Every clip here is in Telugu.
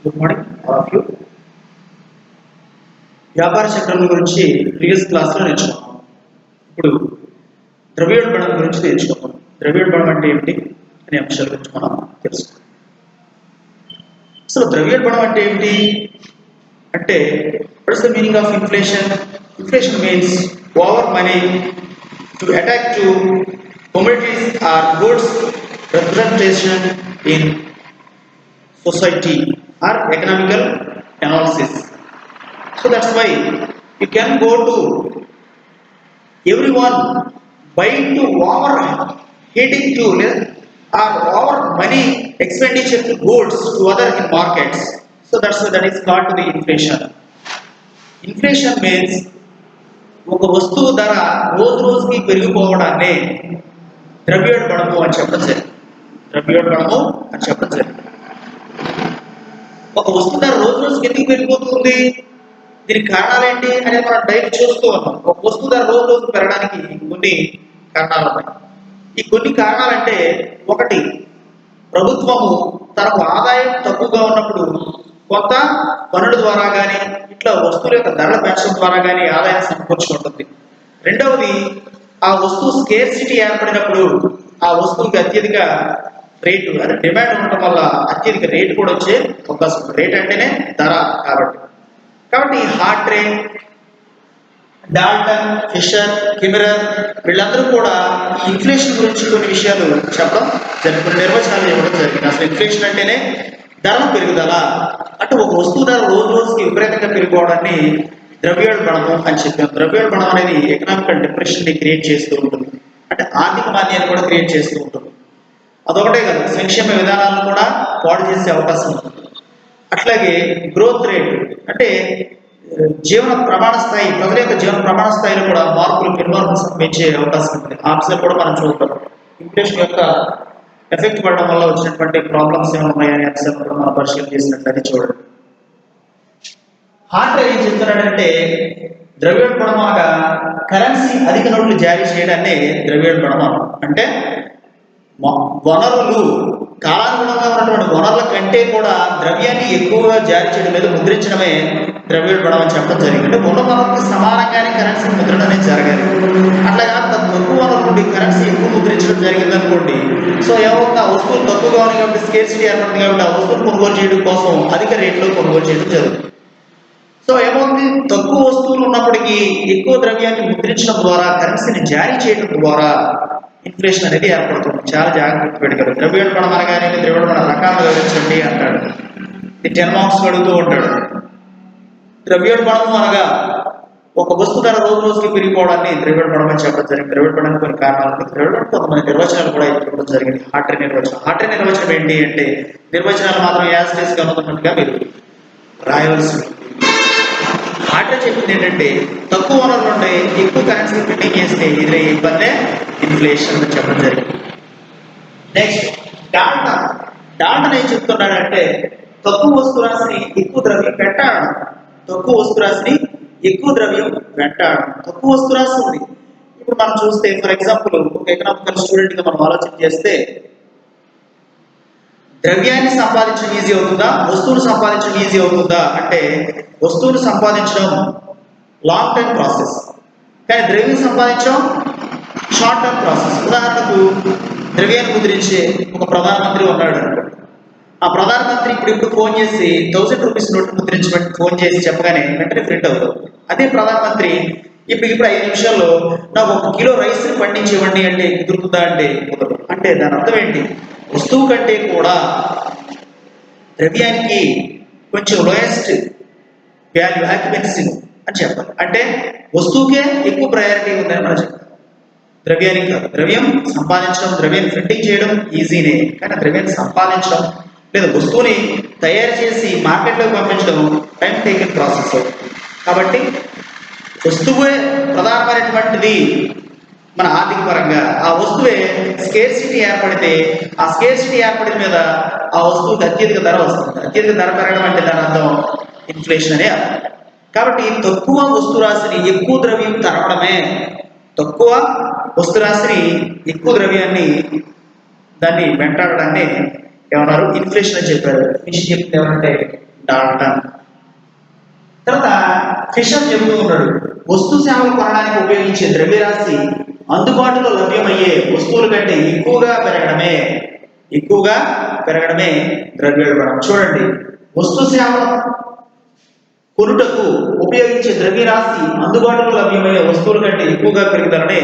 Good morning all of you. వ్యాపార చక్రం గురించి ప్రీవియస్ క్లాస్లో నేర్చుకున్నాం. ఇప్పుడు ద్రవ్యోల్బణం గురించి నేర్చుకున్నాం. ద్రవ్యోల్బణం అంటే ఏమిటి అనే అంశాల గురించి మనం తెలుసుకుందాం. అసలు ద్రవ్యోల్బణం అంటే ఏమిటి అంటే what is the meaning of inflation? Inflation means over money to attack to commodities or goods representation in society or economical analysis. So that's why you can go to everyone buying to over heating to or over money expenditure to goods to other in markets. So that is called the inflation. Inflation means ఒక వస్తువు ధర రోజు రోజుకి పెరిగిపోవడాన్ని ద్రవ్యోల్బణము అని చెప్పడం జరిగింది. ద్రవ్యోల్బణము అని చెప్పడం జరిగింది. ఒక వస్తువు ధర రోజు రోజుకి ఎందుకు పెరిగిపోతుంది, దీనికి కారణాలు ఏంటి అనేది మనం డైలీ చూస్తూ ఉన్నాం. ఒక వస్తువు ధర రోజు రోజు పెరగడానికి కొన్ని కారణాలు ఉన్నాయి. ఈ కొన్ని కారణాలు అంటే, ఒకటి, ప్రభుత్వము తనకు ఆదాయం తక్కువగా ఉన్నప్పుడు కొంత పన్నుల ద్వారా కానీ ఇట్లా వస్తువుల యొక్క ధరల పెంచడం ద్వారా కానీ ఆదాయం సమకూర్చుకుంటుంది. రెండవది, ఆ వస్తువు స్కేర్సిటీ ఏర్పడినప్పుడు ఆ వస్తువుకి అత్యధిక రేటు అంటే డిమాండ్ ఉండటం వల్ల అత్యధిక రేటు కూడా వచ్చే అవకాశం ఉంది. రేట్ అంటేనే ధర కాబట్టి హార్ట్రే, డాల్టన్, ఫిషర్, కిమెరర్ వీళ్ళందరూ కూడా ఈ ఇన్ఫ్లేషన్ గురించి కొన్ని విషయాలు చెప్పడం జరిగింది, కొన్ని నిర్వచనాలు ఇవ్వడం జరిగింది. అసలు ఇన్ఫ్లేషన్ అంటేనే ధరల పెరుగుదల, అంటే ఒక వస్తువు ధర రోజు రోజుకి విపరీతంగా పెరిగిపోవడాన్ని ద్రవ్యోల్బణము అని చెప్పాం. ద్రవ్యోల్బణం అనేది ఎకనామికల్ డిప్రెషన్ని క్రియేట్ చేస్తూ ఉంటుంది, అంటే ఆర్థిక మాంద్యాన్ని కూడా క్రియేట్ చేస్తూ ఉంటుంది. అదొకటే కాదు, సంక్షేమ విధానాలను కూడా పాడు చేసే అవకాశం ఉంటుంది. అట్లాగే గ్రోత్ రేట్ అంటే జీవన ప్రమాణ స్థాయి, ప్రజల యొక్క జీవన ప్రమాణ స్థాయిలో కూడా మార్పులు పెంచే అవకాశం ఉంటుంది. ఆప్షన్ కూడా మనం చూద్దాం. ఇన్ఫ్లేషన్ యొక్క ఎఫెక్ట్ పడడం వల్ల వచ్చినటువంటి ప్రాబ్లమ్స్ ఏమైనా ఉన్నాయనే అంశాలు కూడా మనం పరిశీలన చేసినట్లయితే చూడండి. హార్ట్రే ఏం చెప్తున్నాడంటే, ద్రవ్యోల్బణం అనగా కరెన్సీ అధిక నోట్లు జారీ చేయడాన్ని ద్రవ్యోల్బణం అంటే వనరులు కాలానుగుణంగా ఉన్నటువంటి వనరుల కంటే కూడా ద్రవ్యాన్ని ఎక్కువగా జారీ చేయడం లేదా ముద్రించడమే ద్రవ్యోల్బణం అని చెప్పడం జరిగింది. అంటే ఉన్న వనరులకు సమానంగానే కరెన్సీ ముద్రణ అనేది జరగాలి. అట్లాగా తక్కువ వనరుల నుండి కరెన్సీ ఎక్కువ ముద్రించడం జరిగింది అనుకోండి, సో ఏమవుతుంది, ఆ వస్తువులు తక్కువగా ఉన్నాయి కాబట్టి స్కేర్సిటీ ఏర్పడుతుంది కాబట్టి ఆ వస్తువులు కొనుగోలు చేయడం కోసం అధిక రేట్లో కొనుగోలు చేయడం జరుగుతుంది. సో ఏమవుతుంది, తక్కువ వస్తువులు ఉన్నప్పటికీ ఎక్కువ ద్రవ్యాన్ని ముద్రించడం ద్వారా, కరెన్సీని జారీ చేయడం ద్వారా ఇన్ఫ్లేషన్ అనేది ఏర్పడుతుంది. చాలా జాగ్రత్త పెడతారు. ద్రవ్యోల్బణం అనగానే ద్రవ్యోల్బణ రకాలు వివరించండి అంటాడు, ఈ 10 మార్క్స్ అడుగుతూ ఉంటాడు. ద్రవ్యోల్బణము అనగా ఒక వస్తు ధర రోజు రోజుకి పెరిగిపోవడాన్ని ద్రవ్యోల్బణం అని చెప్పడం జరిగింది. ద్రవ్యోల్బణానికి కొన్ని కారణాలు, ద్రవ్యోల్బణం కొంతమంది నిర్వచనాలు కూడా ఇవ్వడం జరిగింది. హార్ట్రే నిర్వచనం. హార్ట్రే నిర్వచనం ఏంటి అంటే, నిర్వచనాలు మాత్రం యాజిటీస్గా ఉన్నట్టుగా మీరు రాయవలసి ఉంటుంది. హార్ట్రే చెప్పింది ఏంటంటే, తక్కువ వనరులు ఉంటే ఎక్కువ కరెన్సీ ప్రింటింగ్ చేస్తే ఎదురే ఇబ్బందే ఇన్ఫ్లేషన్ అని చెప్పడం జరిగింది. నెక్స్ట్ డాల్టన్ ఏం చెప్తున్నాడంటే, తక్కువ వస్తు రాశిని ఎక్కువ ద్రవ్యం వెంటాడడం. తక్కువ వస్తు రాశిని ఎక్కువ ద్రవ్యం వెంటాడడం. తక్కువ వస్తు రాశి ఉంది. ఇప్పుడు మనం చూస్తే, ఫర్ ఎగ్జాంపుల్, ఒక ఎకనామికల్ స్టూడెంట్గా మనం ఆలోచన చేస్తే, ద్రవ్యాన్ని సంపాదించడం ఈజీ అవుతుందా, వస్తువులు సంపాదించడం ఈజీ అవుతుందా అంటే, వస్తువులు సంపాదించడం లాంగ్ టర్మ్ ప్రాసెస్, కానీ ద్రవ్యం సంపాదించడం షార్ట్ టర్మ్ ప్రాసెస్. ఉదాహరణకు, ద్రవ్యాన్ని ముద్రించే ఒక ప్రధానమంత్రి ఉన్నాడు అనుకోండి. ఆ ప్రధానమంత్రి ఇప్పుడు ఫోన్ చేసి 1000 రూపీస్ నోటు ముద్రించమని ఫోన్ చేసి చెప్పగానే వెంటనే ప్రింట్ అవుతుంది. అదే ప్రధానమంత్రి ఇప్పుడు 5 నిమిషాల్లో నాకు 1 కిలో రైస్ పండించి ఇవ్వండి అంటే కుదురుతుందా అంటే కుదరదు. అంటే దాని అర్థం ఏంటి, వస్తువు కంటే కూడా ద్రవ్యానికి కొంచెం లోయెస్ట్ వాల్యూ ఆక్యుపెన్సీ అని చెప్పాలి. అంటే వస్తువుకే ఎక్కువ ప్రయారిటీ ఉందని మనం చెప్పాలి, ద్రవ్యానికి కాదు. ద్రవ్యం సంపాదించడం, ద్రవ్యాన్ని ప్రింటింగ్ చేయడం ఈజీనే, కానీ ద్రవ్యాన్ని సంపాదించడం లేదా వస్తువుని తయారు చేసి మార్కెట్లోకి పంపించడం టైం టేకింగ్ ప్రాసెస్. కాబట్టి వస్తువే ప్రధానమైనటువంటిది మన ఆర్థిక పరంగా. ఆ వస్తువే స్కేర్సిటీ ఏర్పడితే, ఆ స్కేర్సిటీ ఏర్పడిన మీద ఆ వస్తువుకి అత్యధిక ధర వస్తుంది. అత్యధిక ధర పెరగడం అంటే దాని అర్థం ఇన్ఫ్లేషన్ అనే అర్థం. కాబట్టి తక్కువ వస్తు రాశిని ఎక్కువ ద్రవ్యం తరవడమే, తక్కువ వస్తు రాశిని ఎక్కువ ద్రవ్యాన్ని దాన్ని వెంటాడడాన్ని ఏమన్నారు, ఇన్ఫ్లేషన్ అని చెప్పారు. ఫిష్ చెప్తే ఏమంటే డాల్టన్. తర్వాత ఫిషర్ చెబుతూ ఉన్నాడు, వస్తు సేవలు కొనడానికి ఉపయోగించే ద్రవ్యరాశి అందుబాటులో లభ్యమయ్యే వస్తువుల కంటే ఎక్కువగా పెరగడమే ద్రవ్యోల్బణం. చూడండి, వస్తు సేవలు కొనుటకు ఉపయోగించే ద్రవ్యరాశి అందుబాటులో లభ్యమయ్యే వస్తువుల కంటే ఎక్కువగా పెరుగుదలనే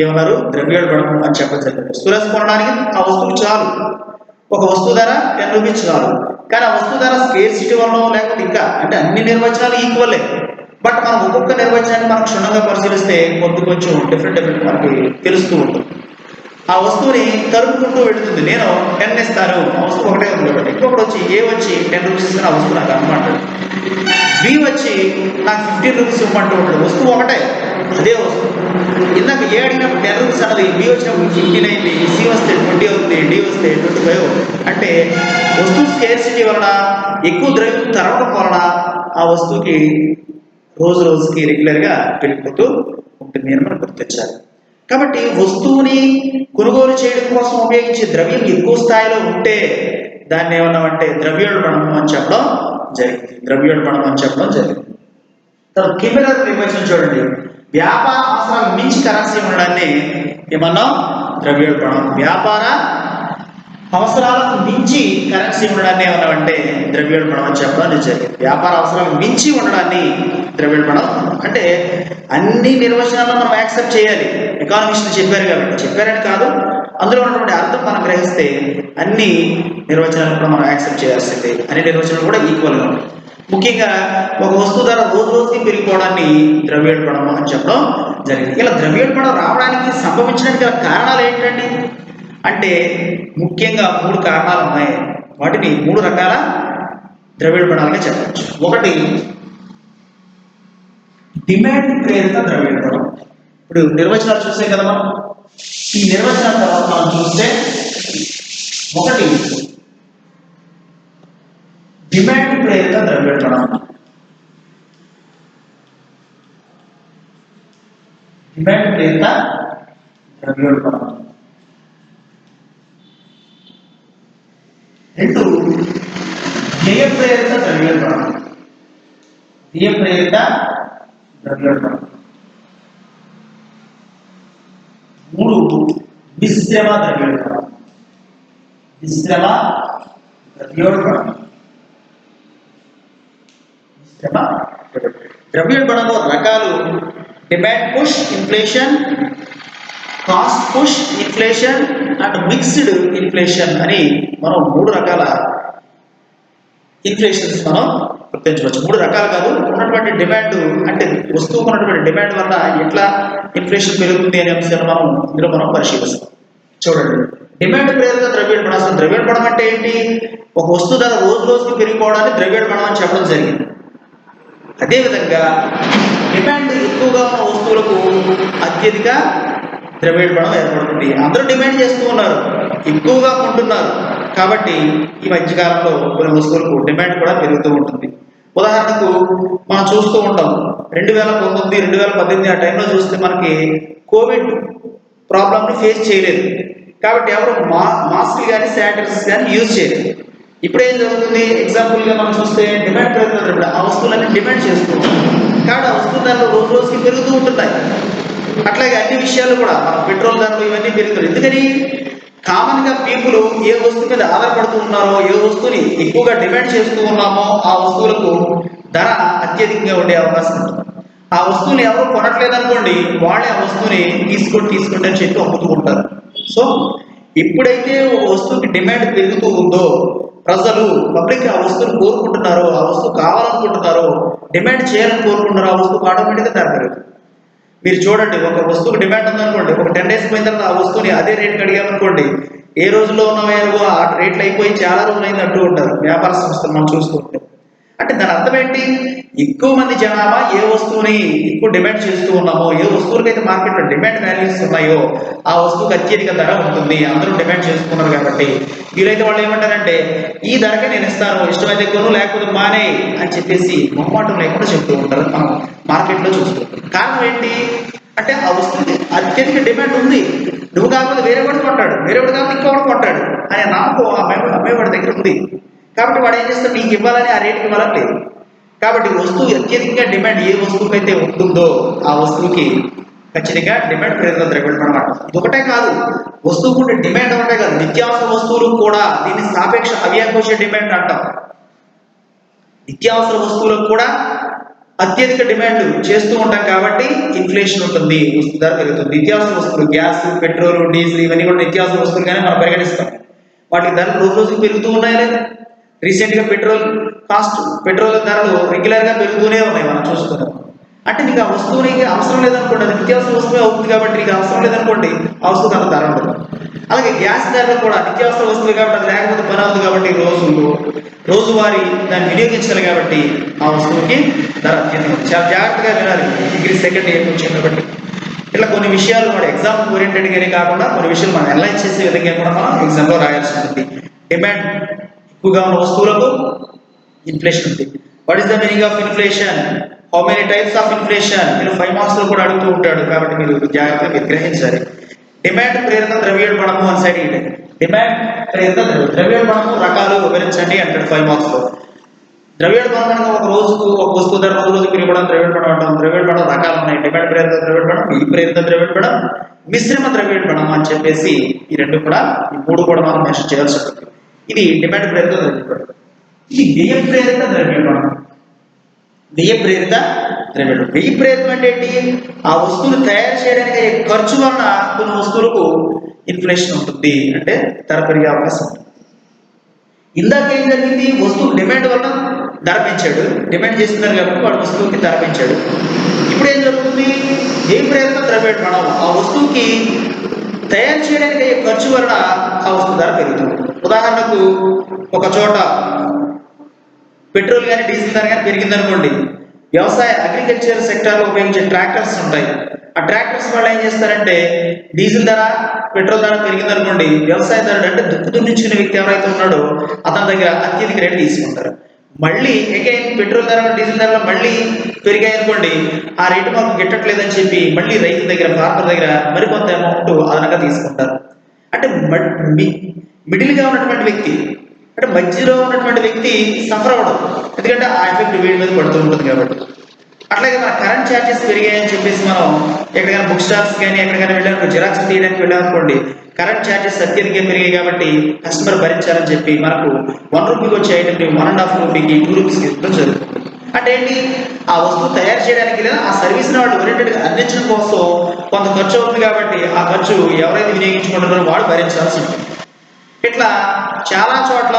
ఏమన్నారు, ద్రవ్యోల్బణం అని చెప్పచ్చు. వస్తువులు కొనడానికి ఆ వస్తువు చాలు, ఒక వస్తువు ధర 10 రూపీస్ చాలు. కానీ ఆ వస్తువు ధర స్కేర్సిటీ వల్ల లేకపోతే ఇంకా అంటే అన్ని నిర్వచనాలు ఈక్వలే, బట్ మనం ఒక్కొక్క నిర్వచనాన్ని మనం క్షుణ్ణంగా పరిశీలిస్తే కొంచెం డిఫరెంట్ మనకి తెలుస్తూ ఉంటుంది. ఆ వస్తువుని తరుపుకుంటూ వెళుతుంది. నేను 10 ఇస్తాను, ఆ వస్తువు ఒకటే ఉంది కాబట్టి. ఇంకొకటి వచ్చి ఏ వచ్చి 10 రూపీస్ ఇస్తాను, ఆ వస్తువు నాకు అమ్మంటాడు. బి వచ్చి నాకు 15 రూపీస్ ఇవ్వమంటూ ఉంటాడు, వస్తువు ఒకటే, అదే వస్తువు. ఇందాక ఏ అడిగినప్పుడు 10 రూపీస్ అన్నది, బి వచ్చినప్పుడు 15 అయింది, సి వస్తే 20 అవుతుంది, డి వస్తే 25 అవుతుంది. అంటే వస్తువు స్కేర్సిటీ వలన, ఎక్కువ ద్రవ్యం తరగడం వలన ఆ వస్తువుకి రోజుకి రెగ్యులర్గా పెరిగిపోతూ ఉంటుంది అని మనం గుర్తించాలి. కాబట్టి వస్తువుని కొనుగోలు చేయడం కోసం ఉపయోగించే ద్రవ్యం ఎక్కువ స్థాయిలో ఉంటే దాన్ని ఏమన్నామంటే ద్రవ్యోల్బణం అని చెప్పడం జరిగింది. తర్వాత కిమెరర్ నిర్వచనం చూడండి, వ్యాపార అవసరాలు మించి కరెన్సీ ఉండడాన్ని ఏమన్నా ద్రవ్యోల్బణం. వ్యాపార అవసరాలకు మించి కరెన్సీ ఉండడాన్ని ఏమన్నామంటే ద్రవ్యోల్బణం అని చెప్పడం జరిగింది. వ్యాపార అవసరాలకు మించి ఉండడాన్ని ద్రవ్యోల్బణం అంటే అన్ని నిర్వచనాలను మనం యాక్సెప్ట్ చేయాలి. ఎకానమిస్టులు చెప్పారు కాబట్టి, చెప్పారని కాదు, అందులో ఉన్నటువంటి అర్థం మనం గ్రహిస్తే అన్ని నిర్వచనాలను కూడా మనం యాక్సెప్ట్ చేయాల్సిందే. అన్ని నిర్వచనాలు కూడా ఈక్వల్గా ఉంటాయి. ముఖ్యంగా ఒక వస్తువు ధర రోజుకి పెరిగిపోవడాన్ని ద్రవ్యోల్బణం అని చెప్పడం జరిగింది. ఇలా ద్రవ్యోల్బణం రావడానికి సంభవించడానికి గల కారణాలు ఏంటండి అంటే ముఖ్యంగా 3 కారణాలు ఉన్నాయి. వాటిని 3 రకాల ద్రవ్యోల్బణాలుగా చెప్పవచ్చు. ఒకటి డిమాండ్ ప్రేరిత ద్రవ్యోల్బణం. ఇప్పుడు నిర్వచనాలు చూసే కదా మనం. ఈ నిర్వచనాల తర్వాత మనం చూస్తే ఒకటి డిమాండ్ ప్రేరిత ద్రవ్యోల్బణం. డిమాండ్ ప్రేరిత ద్రవ్యోల్బణం. 2 వ్యయ ప్రేరిత ద్రవ్యోల్బణం. వ్యయ ప్రేరిత ద్రవ్యోల్బణం. 3 మిశ్రమ ద్రవ్యోల్బణం. మిశ్రమ ద్రవ్యోల్బణం. ద్రవ్యోల్బణంలో రకాలు demand push inflation, cost push inflation and mixed inflation అని మనం 3 రకాల ఇన్ఫ్లేషన్స్ మనం గుర్తించవచ్చు. 3 రకాలు కాదు, ఉన్నటువంటి డిమాండ్ అంటే వస్తువుకు ఉన్నటువంటి డిమాండ్ వల్ల ఎట్లా ఇన్ఫ్లేషన్ పెరుగుతుంది అనే అంశాన్ని మనం పరిశీలిస్తాం. చూడండి, డిమాండ్ ప్రేరిత ద్రవ్యోల్బణం. అసలు ద్రవ్యోల్బణం అంటే ఏంటి? ఒక వస్తువు ధర రోజుకి పెరిగిపోవడాన్ని ద్రవ్యోల్బణం అని చెప్పడం జరిగింది. అదేవిధంగా డిమాండ్ ఎక్కువగా ఉన్న వస్తువులకు అత్యధిక ద్రవ్యోల్బణం ఏర్పడుతుంది. అందరూ డిమాండ్ చేస్తూ ఉన్నారు, ఎక్కువగా కొంటున్నారు, కాబట్టి ఈ మధ్యకాలంలో కొన్ని వస్తువులకు డిమాండ్ కూడా పెరుగుతూ ఉంటుంది. ఉదాహరణకు మనం చూస్తూ ఉంటాం 2019, 2018 ఆ టైంలో చూస్తే మనకి కోవిడ్ ప్రాబ్లమ్ని ఫేస్ చేయలేదు కాబట్టి ఎవరు మాస్క్లు కానీ శానిటైజర్స్ కానీ యూజ్ చేయలేదు. ఇప్పుడు ఏం జరుగుతుంది? ఎగ్జాంపుల్గా మనం చూస్తే డిమాండ్ పెరుగుతున్నప్పుడు ఆ వస్తువులన్నీ డిమాండ్ చేస్తూ ఉంటాం కాబట్టి ఆ వస్తువు ధరలు రోజుకి పెరుగుతూ ఉంటున్నాయి. అట్లాగే అన్ని విషయాలు కూడా పెట్రోల్ ధరలు ఇవన్నీ పెరుగుతున్నాయి. ఎందుకని? కామన్గా పీపుల్ ఏ వస్తువు మీద ఆధారపడుతూ ఉన్నారో, ఏ వస్తువుని ఎక్కువగా డిమాండ్ చేస్తూ ఉన్నామో ఆ వస్తువులకు ధర అత్యధికంగా ఉండే అవకాశం ఉంటుంది. ఆ వస్తువుని ఎవరు కొనట్లేదు అనుకోండి, వాళ్ళే ఆ వస్తువుని తీసుకోండి అని చెప్పి అమ్ముతూ ఉంటారు. సో ఎప్పుడైతే ఒక వస్తువుకి డిమాండ్ పెరుగుతూ ఉందో, ప్రజలు పబ్లిక్ ఆ వస్తువుని కోరుకుంటున్నారో, ఆ వస్తువు కావాలనుకుంటున్నారో, డిమాండ్ చేయాలని కోరుకుంటున్నారో ఆ వస్తువుకు ఆటోమేటిక్గా ధర పెరుగుతుంది. మీరు చూడండి, ఒక వస్తువుకు డిమాండ్ ఉందనుకోండి, ఒక 10 days పోయిన తర్వాత ఆ వస్తువుని అదే రేట్కి అడిగామనుకోండి, ఏ రోజుల్లో ఉన్నవో ఆ రేట్లు అయిపోయి చాలా రోజులు అయింది అంటూ ఉంటారు వ్యాపార సంస్థలు మనం చూస్తూ ఉంటాం. అంటే దాని అర్థం ఏంటి? ఎక్కువ మంది జనాభా ఏ వస్తువుని ఎక్కువ డిమాండ్ చేస్తూ ఉన్నామో, ఏ వస్తువులకైతే మార్కెట్లో డిమాండ్ వాల్యూస్ ఉన్నాయో ఆ వస్తువుకి అత్యధిక ధర ఉంటుంది. అందరూ డిమాండ్ చేసుకున్నారు కాబట్టి వీరైతే వాళ్ళు ఏమంటారంటే ఈ ధరకే నేను ఇస్తాను, ఇష్టమైతే కొను లేకపోతే మానే అని చెప్పేసి మొహమాటం లేకుండా చెప్తూ ఉంటారు. మనం మార్కెట్లో చూస్తుంటాం. కారణం ఏంటి అంటే ఆ వస్తువుకి అత్యధిక డిమాండ్ ఉంది, నువ్వు కాకపోతే వేరేవాడు కొంటాడు, వేరేవాడు కాకపోతే ఇంకోవాడు కొంటాడు అనే నమ్మకం ఆ అమ్మేవాడి దగ్గర ఉంది. కాబట్టి వాడు ఏం చేస్తాడు, నీకు ఇవ్వాలని ఆ రేటుకి ఇవ్వాలని లేదు. కాబట్టి వస్తువు అత్యధికంగా డిమాండ్ ఏ వస్తువుకి అయితే ఉంటుందో ఆ వస్తువుకి ఖచ్చితంగా డిమాండ్ ప్రేరిత ద్రవ్యోల్బణం అంటాం. ఇది ఒకటే కాదు, వస్తువుకు ఉండే డిమాండ్ ఒకటే కాదు, నిత్యావసర వస్తువులు కూడా దీన్ని సాపేక్ష అవ్యాకోశ డిమాండ్ అంటాం. నిత్యావసర వస్తువులకు కూడా అత్యధిక డిమాండ్ చేస్తూ ఉంటాం కాబట్టి ఇన్ఫ్లేషన్ ఉంటుంది, వస్తు ధర పెరుగుతుంది. నిత్యావసర వస్తువులు గ్యాస్, పెట్రోల్, డీజిల్ ఇవన్నీ కూడా నిత్యావసర వస్తువులుగానే మనం పరిగణిస్తాం. వాటి ధరలు రోజు రోజుకు పెరుగుతూ ఉన్నాయి లేదా? రీసెంట్గా పెట్రోల్ ధరలు రెగ్యులర్గా పెరుగుతూనే ఉన్నాయి, మనం చూస్తున్నాం. అంటే నీకు ఆ వస్తువు నీకు అవసరం లేదనుకోండి, అది నిత్యావసర వస్తువే అవుతుంది కాబట్టి నీకు అవసరం లేదనుకోండి, ఆ వస్తువుకి అంత ధర ఉంటుంది. అలాగే గ్యాస్ ధరలు కూడా నిత్యావసర వస్తువులు కాబట్టి అది లేకపోతే పని అవుతుంది కాబట్టి రోజువారీ దాన్ని వినియోగించాలి కాబట్టి ఆ వస్తువుకి ధర అత్యంత చాలా జాగ్రత్తగా వినాలి. డిగ్రీ సెకండ్ ఇయర్ వచ్చాయి కాబట్టి ఇట్లా కొన్ని విషయాలు మన ఎగ్జామ్ ఓరియంటెడ్గానే కాకుండా కొన్ని విషయాలు మనం అనలైజ్ చేసే విధంగా కూడా మనం ఎగ్జామ్లో రాయాల్సి ఉంటుంది. డిమాండ్ ఎక్కువగా ఉన్న వస్తువులకు ఇన్ఫ్లేషన్ ఉంది. What is the meaning of inflation? How many types of inflation? మీరు 5 మార్క్స్ లో కూడా అడుగుతూ ఉంటాడు కాబట్టి మీరు జాగ్రత్తగా గ్రహించాలి. డిమాండ్ ప్రేరిత ద్రవ్యోల్బణము అని సైడ్ ఇవ్వండి. డిమాండ్ ప్రేరిత ద్రవ్యోల్బణము రకాలు వివరించండి అంటాడు 5 మార్క్స్ లో. ద్రవ్యోల్బణం అనగా ఒక రోజుకు ఒక వస్తువు ధర రోజు పెరగడం ద్రవ్యోల్బణం అంటాం. ద్రవ్యోల్బణం రకాలు ఉన్నాయి, డిమాండ్ ప్రేరిత ద్రవ్యోల్బణం, ఈ ప్రేరిత ద్రవ్యోల్బణం, మిశ్రమ ద్రవ్యోల్బణం అని చెప్పేసి ఈ రెండు కూడా ఈ మూడు కూడా మనం మెన్షన్ చేయాల్సి ఉంటుంది. ఇది డిమాండ్ ప్రేరిత ద్రవ్యోల్బణం. ఇది వ్యయ ప్రేరిత ద్రవ్యోల్బణం. వ్యయ ప్రేరిత ద్రవ్యోల్బణం. వ్యయ ప్రేరితం అంటే ఏంటి? ఆ వస్తువులు తయారు చేయడానికి ఖర్చు వలన కొన్ని వస్తువులకు ఇన్ఫ్లేషన్ ఉంటుంది, అంటే ధర పెరిగే అవకాశం ఉంటుంది. ఇందాక ఏం జరిగింది? వస్తువు డిమాండ్ వలన ధర పెంచాడు, డిమాండ్ చేస్తున్నారు కాబట్టి వాడు వస్తువుకి ధర పెంచాడు. ఇప్పుడు ఏం జరుగుతుంది? వ్యయ ప్రేరిత ద్రవ్యోల్బణం ఆ వస్తువుకి తయారు చేయడానికి ఖర్చు వలన ఆ వస్తువు ధర పెరుగుతుంది. ఉదాహరణకు ఒక చోట పెట్రోల్ కానీ డీజిల్ ధర కానీ పెరిగిందనుకోండి, వ్యవసాయ అగ్రికల్చర్ సెక్టార్లో ఉపయోగించే ట్రాక్టర్స్ ఉంటాయి. ఆ ట్రాక్టర్స్ వాళ్ళు ఏం చేస్తారంటే డీజిల్ ధర పెట్రోల్ ధర పెరిగిందనుకోండి, వ్యవసాయదారుడు అంటే దుక్కు దున్నించుకునే వ్యక్తి ఎవరైతే ఉన్నాడో అతని దగ్గర అత్యధిక రేటు తీసుకుంటారు. మళ్ళీ అగైన్ పెట్రోల్ ధర డీజిల్ ధరలు మళ్ళీ పెరిగాయి అనుకోండి, ఆ రేటు మాకు గిట్టట్లేదని చెప్పి మళ్ళీ రైతు దగ్గర ఫార్మర్ దగ్గర మరికొంత అమౌంట్ అదనంగా తీసుకుంటారు. అంటే మిడిల్గా ఉన్నటువంటి వ్యక్తి, అంటే మధ్యలో ఉన్నటువంటి వ్యక్తి సఫర్ అవ్వడం, ఎందుకంటే ఆ ఎఫెక్ట్ వీడి మీద పడుతూ ఉంటుంది కాబట్టి. అట్లాగే మన కరెంట్ ఛార్జెస్ పెరిగాయని చెప్పేసి మనం ఎక్కడికైనా బుక్ స్టాల్స్ కానీ ఎక్కడికైనా వెళ్ళాము, జిరాక్స్ తీయడానికి వెళ్ళామనుకోండి, కరెంట్ ఛార్జెస్ అత్యధికంగా పెరిగాయి కాబట్టి కస్టమర్ భరించాలని చెప్పి మనకు 1 రూపీకి వచ్చే ఐటమ్ని 1.5 రూపీకి 2 రూపీస్కి ఇవ్వడం జరుగుతుంది. అంటే ఏంటి? ఆ వస్తువు తయారు చేయడానికి లేదా ఆ సర్వీస్ని వాళ్ళు ఓరియంటెడ్గా అందించడం కోసం కొంత ఖర్చు అవుతుంది కాబట్టి ఆ ఖర్చు ఎవరైతే వినియోగించుకుంటున్నారో వాడు భరించాల్సి ఉంటుంది. ఇట్లా చాలా చోట్ల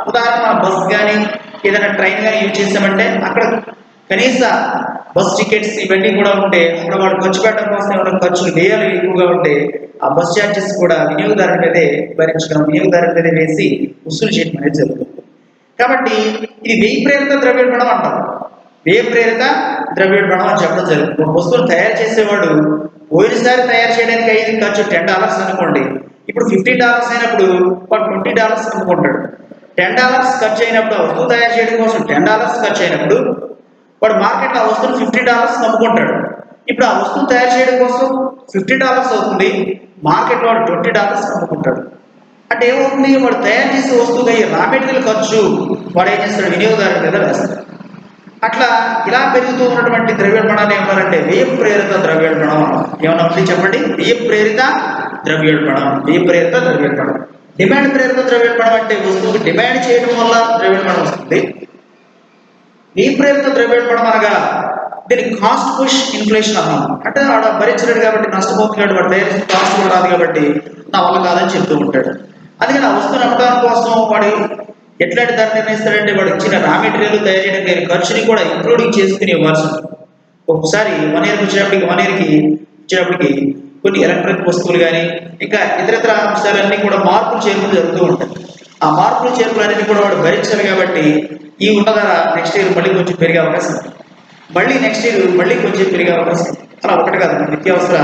ఉదాహరణ మన బస్ కానీ ఏదైనా ట్రైన్ కానీ యూజ్ చేసామంటే అక్కడ కనీస బస్ టికెట్స్ ఇవన్నీ కూడా ఉంటే అక్కడ వాడు ఖర్చు పెట్టడం కోసం ఏమైనా ఖర్చులు వ్యయాలు ఎక్కువగా ఉంటే ఆ బస్ ఛార్జెస్ కూడా వినియోగదారుల మీదే భరించడం, వినియోగదారుల మీదే వేసి వసూలు చేయడం అనేది జరుగుతుంది. కాబట్టి ఇది వ్యయ ప్రేరిత ద్రవ్యోల్బణం అంటాం. వ్యయ ప్రేరిత ద్రవ్యోల్బణం అని చెప్పడం జరుగుతుంది. ఒక వస్తువును తయారు చేసేవాడు పోయినసారి తయారు చేయడానికి అయ్యింది ఖర్చు $10 అనుకోండి, ఇప్పుడు $50 అయినప్పుడు వాడు $20 అమ్ముకుంటాడు. $10 ఖర్చు అయినప్పుడు ఆ వస్తువు తయారు చేయడం కోసం $10 ఖర్చు అయినప్పుడు వాడు మార్కెట్లో ఆ వస్తువును $50 అమ్ముకుంటాడు. ఇప్పుడు ఆ వస్తువు తయారు చేయడం కోసం $50 అవుతుంది, మార్కెట్లో వాడు $20 అమ్ముకుంటాడు. అంటే ఏమవుతుంది? వాడు తయారు చేసే వస్తువుకి అయ్యే రా మెటీరియల్ ఖర్చు వాడు ఏం చేస్తాడు? వినియోగదారుల మీద వేస్తాడు. అట్లా ఇలా పెరుగుతూ ఉన్నటువంటి ద్రవ్యోల్బణాన్ని ఏమన్నారంటే వ్యయ ప్రేరిత ద్రవ్యోల్బణం. ఏమన్నా ఉంది చెప్పండి? వ్యయ ప్రేరిత ద్రవ్యోల్బణం. వ్యయ ప్రేరిత ద్రవ్యోల్బణం. డిమాండ్ ప్రేరిత ద్రవ్యోల్బణం అంటే వస్తువుకి డిమాండ్ చేయడం వల్ల ద్రవ్యోల్బణం వస్తుంది. వ్యయ ప్రేరిత ద్రవ్యోల్బణం అనగా దీనికి కాస్ట్ పుష్ ఇన్ఫ్లేషన్ అన్నాం. అంటే వాడు భరించలేడు కాబట్టి నష్టపోతున్నాడు, వాడు తయారు చేసిన కాస్ట్ కూడా రాదు కాబట్టి నా వల్ల కాదని చెప్తూ ఉంటాడు. అందుకని ఆ వస్తువుని అమ్మడం కోసం వాడు ఎట్లాంటి ధర నిర్ణయిస్తాడంటే వాడు ఇచ్చిన రా మెటీరియల్ తయారు చేయడానికి ఖర్చుని కూడా ఇంక్లూడింగ్ చేసుకుని ఇవ్వాల్సి ఉంటుంది. ఒకసారి 1 ఇయర్కి వచ్చేటప్పటికి 1 ఇయర్కి వచ్చేటప్పటికి కొన్ని ఎలక్ట్రిక్ వస్తువులు కానీ ఇంకా ఇతరత్ర అంశాలన్నీ కూడా మార్పులు చేర్పులు జరుగుతూ ఉంటాయి. ఆ మార్పులు చేర్పులు అన్నింటినీ కూడా వాడు భరించాలి కాబట్టి ఈ ఉన్న ధర నెక్స్ట్ ఇయర్ మళ్ళీ కొంచెం పెరిగే అవకాశం ఉంది, మళ్ళీ నెక్స్ట్ ఇయర్ మళ్ళీ కొంచెం పెరిగే అవకాశం ఉంది. అలా ఒకటి కాదు, నిత్యావసర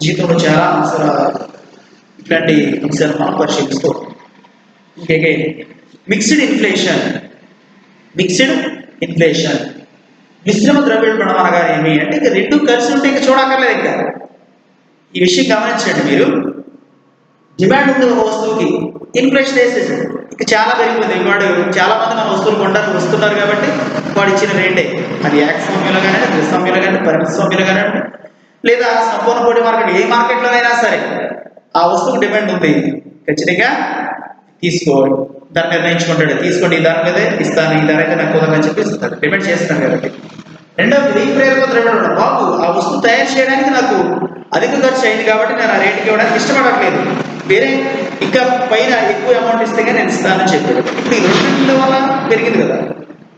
జీవితంలో చాలా అవసరాలు ఇట్లాంటి అంశాలు మనం పరిశీలిస్తూ ఇంకే మిక్స్డ్ ఇన్ఫ్లేషన్. మిక్స్డ్ ఇన్ఫ్లేషన్ మిశ్రమ ద్రవ్యోల్బణం అనగా ఏమి అంటే ఇంకా రెండు కలిసి ఉంటే ఇంకా చూడక్కర్లేదు. ఇంకా ఈ విషయం గమనించండి మీరు. డిమాండ్ ఉంది ఒక వస్తువుకి, ఇన్ఫ్లేషన్ వేసేసాడు, ఇక చాలా పెరిగిపోయింది. వాడు చాలా మంది మన వస్తువులు కొనడానికి వస్తున్నారు కాబట్టి వాడు ఇచ్చిన రేటే, అది యాక్స్ ఫార్మ్యూలా కానీ, రిస్ ఫార్మ్యూలా కానీ, పరిమితి ఫార్మ్యూలా కానీ, లేదా సంపూర్ణ పోటీ మార్కెట్, ఏ మార్కెట్లోనైనా సరే ఆ వస్తువుకు డిమాండ్ ఉంది, ఖచ్చితంగా తీసుకోవాలి, దాన్ని నిర్ణయించుకుంటాడు. తీసుకోండి, ఈ ధర మీదే ఇస్తాను, ఈ ధర అయితే నాకు కుదరదని చెప్పి ఇస్తాడు, డిమాండ్ చేస్తాను కాబట్టి. రెండవది వెయ్యి ప్రేరక ద్రవ్యోల్బణం. బాబు ఆ వస్తువు తయారు చేయడానికి నాకు అధిక ఖర్చు అయింది కాబట్టి నేను ఆ రేటుకి ఇవ్వడానికి ఇష్టపడట్లేదు, వేరే ఇంకా పైన ఎక్కువ అమౌంట్ ఇస్తే నేను ఇస్తానని చెప్పాడు. ఇప్పుడు ఈ రెండింటి వల్ల పెరిగింది కదా.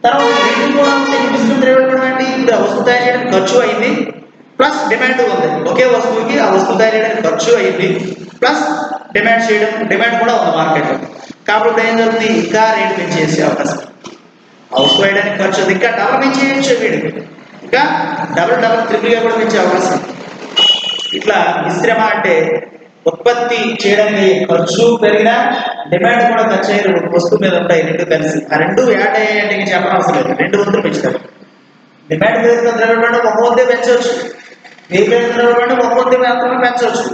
తర్వాత రేటు కూడా మిశ్రమ ద్రవ్యోల్బణం అంటే ఇప్పుడు ఆ వస్తువు తయారు చేయడానికి ఖర్చు అయింది, ప్లస్ డిమాండ్ ఉంది. ఒకే వస్తువుకి ఆ వస్తువు తయారు చేయడానికి ఖర్చు అయింది, ప్లస్ డిమాండ్ కూడా ఉంది మార్కెట్లో. కాబట్టి ఇప్పుడు ఏం జరుగుతుంది, ఇంకా రేటు పెంచేసే అవకాశం. ఆ వస్తువు వేయడానికి ఖర్చు ఉంది, ఇంకా డబల్ పెంచేయచ్చు, వీడు ఇంకా డబల్ ట్రిపుల్గా కూడా పెంచే అవకాశం. ఇట్లా మిశ్రమ అంటే ఉత్పత్తి చేయడానికి ఖర్చు పెరిగినా డిమాండ్ కూడా ఖర్చు అయ్యే వస్తువు మీద ఉంటాయి, రెండు కలిసి. ఆ రెండు యాడ్ అయ్యాయంటే ఇంకా చెప్పనవసరం లేదు, రెండు వంతులు పెంచుతారు. డిమాండ్ పెరుగుతున్న ద్రవ్యోల్బణం ఒక వంతే పెంచవచ్చు, వెయ్యి పెరుగుతున్న ద్రవ్యోల్బణం ఒక వంతే మాత్రమే పెంచవచ్చు.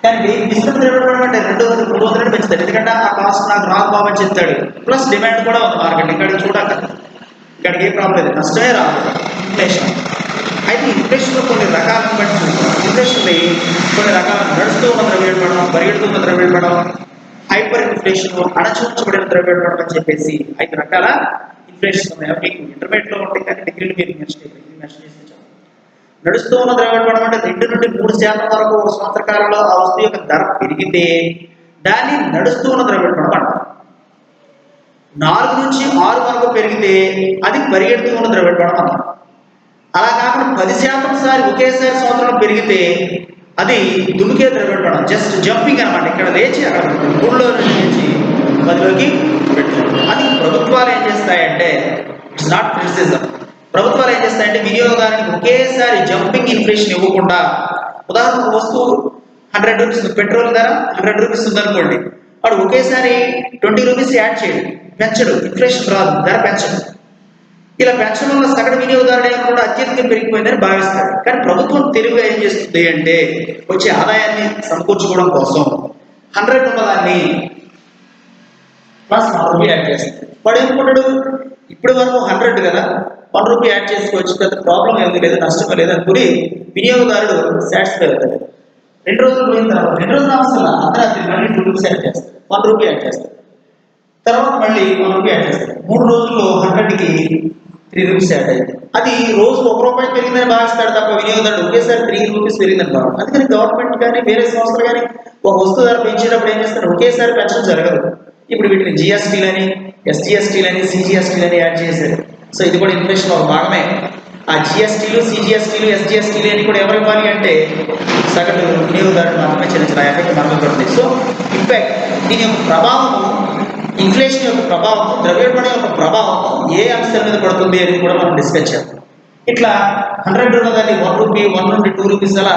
కానీ మిశ్రమ ద్రవ్యోల్బణం అంటే రెండు వంతులు పెంచుతాడు, ఎందుకంటే ఆ కాస్ట్ నాకు రాదు బాబు అని చెప్తాడు, ప్లస్ డిమాండ్ కూడా ఉంది మార్కెట్. ఇక్కడికి చూడాక ఇక్కడికి ఏ ప్రాబ్లం లేదు, నష్టమే రాదు. ఇన్ఫ్లేషన్ అయితే ఇన్ఫ్లేషన్లో కొన్ని రకాలను బట్టి చూస్తాం. ఇన్ఫ్లేషన్లో కొన్ని రకాల నడుస్తూ ఉన్న ద్రవ్యోల్బణం, పరిగెడుతున్న ద్రవ్యోల్బణం, హైపర్ ఇన్ఫ్లేషన్, అణచివేయబడిన ద్రవ్యోల్బణం అని చెప్పేసి 5 రకాల ఇన్ఫ్లేషన్ ఉన్నాయి. అవి మీకు ఇంటర్మీడియట్లో ఉంటాయి, కానీ డిగ్రీలు మీరు మెన్షన్ చేస్తే నడుస్తూ ఉన్న ద్రవ్యోల్బణం అంటే 2 నుండి 3% వరకు ఒక సంవత్సర కాలంలో ఆ వస్తువు యొక్క ధర పెరిగితే దాన్ని నడుస్తూ ఉన్న ద్రవ్యోల్బణం అంటారు. 4 నుంచి 6 వరకు పెరిగితే అది పరిగెడుతూ ఉన్న ద్రవ్యోల్బణం అంటారు. అలా కాకుండా 10% ఒకేసారి సంవత్సరంలో పెరిగితే అది దుమికే ద్రవ్యోల్బణం, జస్ట్ జంపింగ్ అనమాట. ఇక్కడ లేచి అక్కడ 3లో నుంచి 10లోకి పెట్టుకోండి. అది ప్రభుత్వాలు ఏం చేస్తాయంటే, ఇట్స్ నాట్ క్రిటిసిజం, ప్రభుత్వాలు ఏం చేస్తాయంటే వినియోగదారునికి ఒకేసారి జంపింగ్ ఇన్ఫ్లేషన్ ఇవ్వకుండా, ఉదాహరణకు వస్తువు 100 రూపీస్, పెట్రోల్ ధర 100 రూపీస్ ఉందనుకోండి, వాడు ఒకేసారి 20 రూపీస్ యాడ్ చేయడు, పెంచడు, ఇన్ఫ్లేషన్ రాదు, ధర పెంచడు. ఇలా పెంచడం వల్ల సగటు వినియోగదారుడు ఏమన్నా అత్యధికంగా పెరిగిపోయిందని భావిస్తారు. కానీ ప్రభుత్వం తెలివిగా ఏం చేస్తుంది అంటే, వచ్చే ఆదాయాన్ని సమకూర్చుకోవడం కోసం 100 ఉన్నదాన్ని ప్లస్ 1 రూపీ యాడ్ చేస్తుంది. వాడు ఏమనుకుంటాడు, ఇప్పటి వరకు 100 కదా, 1 రూపీ యాడ్ చేసుకోవచ్చు కదా, ప్రాబ్లం ఏమి లేదు, నష్టం లేదు అనుకుని వినియోగదారుడు సాటిస్ఫై అవుతాడు. 2 రోజులు పోయిన తర్వాత, 2 రోజులు అవసరం అర్ధరాత్రి మళ్ళీ 2 రూపీస్ యాడ్ చేస్తాడు, 1 రూపీ యాడ్ చేస్తాడు, తర్వాత మళ్ళీ 1 రూపీ యాడ్ చేస్తాడు. 3 రోజుల్లో 100కి 3 రూపీస్ యాడ్ అయింది. అది రోజు 1 రూపాయి పెరిగిందని భావిస్తాడు తప్ప వినియోగదారుడు ఒకేసారి 3 రూపీస్ పెరిగిందని భావం. అందుకని గవర్నమెంట్ కానీ వేరే సంస్థలు కానీ ఒక వస్తువు ధర పెంచేటప్పుడు ఏం చేస్తారు, ఒకేసారి పెంచడం జరగదు. ఇప్పుడు వీటిని జిఎస్టీలని, ఎస్జిఎస్టీలని, సిజిఎస్టీలని యాడ్ చేశారు. సో ఇది కూడా ఇన్ఫ్లేషన్ ఒక భాగమే. ఆ జిఎస్టీలు, సిజిఎస్టీలు, ఎస్జిఎస్టీలు అని కూడా ఎవరు ఇవ్వాలి అంటే సగటు వినియోగదారుడు మాత్రమే చెల్లించాలి. ఎఫెక్ట్ మనకు పడుతుంది. సో ఇంపాక్ట్, దీని యొక్క ప్రభావం, ఇన్ఫ్లేషన్ యొక్క ప్రభావం, ద్రవ్యోల్బణం యొక్క ప్రభావం ఏ అంశాల మీద పడుతుంది అని కూడా మనం డిస్కస్ చేద్దాం. ఇట్లా 100 ఉన్నదాన్ని 1 రూపీ, 1 నుండి 2 రూపీస్ అలా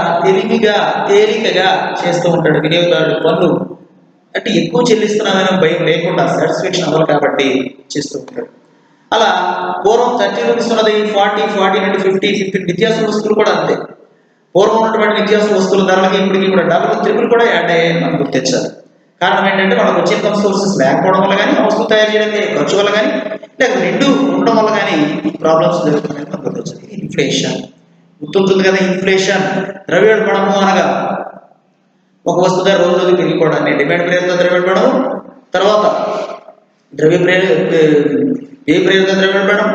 తేలికగా చేస్తూ ఉంటాడు వినియోగదారుడు. పన్ను అంటే ఎక్కువ చెల్లిస్తున్నామని భయం లేకుండా సాటిస్ఫాక్షన్ అవ్వాలి కాబట్టి చేస్తూ ఉంటాడు. అలా పూర్వం 30 రూపీస్ ఉన్నది 40 నుండి 50 నిత్యావసర వస్తువులు కూడా అంతే. పూర్వం ఉన్నటువంటి నిత్యావసర వస్తువుల ధరలకి ఇప్పటికీ కూడా డబుల్ ట్రిపుల్ కూడా యాడ్ అయ్యాయని మనం గుర్తించాలి. కారణం ఏంటంటే వాళ్ళకి వచ్చే ఇన్కమ్ సోర్సెస్ లేకపోవడం వల్ల కానీ, వస్తువు తయారు చేయడానికి ఖర్చు వల్ల కానీ, లేక రెండు ఉండడం వల్ల కానీ ఈ ప్రాబ్లమ్స్ జరుగుతున్నాయని మనం గుర్తించాలి. ఇన్ఫ్లేషన్ గుర్తుంటుంది కదా. ఇన్ఫ్లేషన్ ద్రవ్యోల్బణము అనగా ఒక వస్తువు ధర రోజు రోజు పెరిగిపోవడాన్ని డిమాండ్ ప్రేరిత ద్రవ్యోల్బణం, తర్వాత వ్యయ ప్రేరిత ద్రవ్యోల్బణం,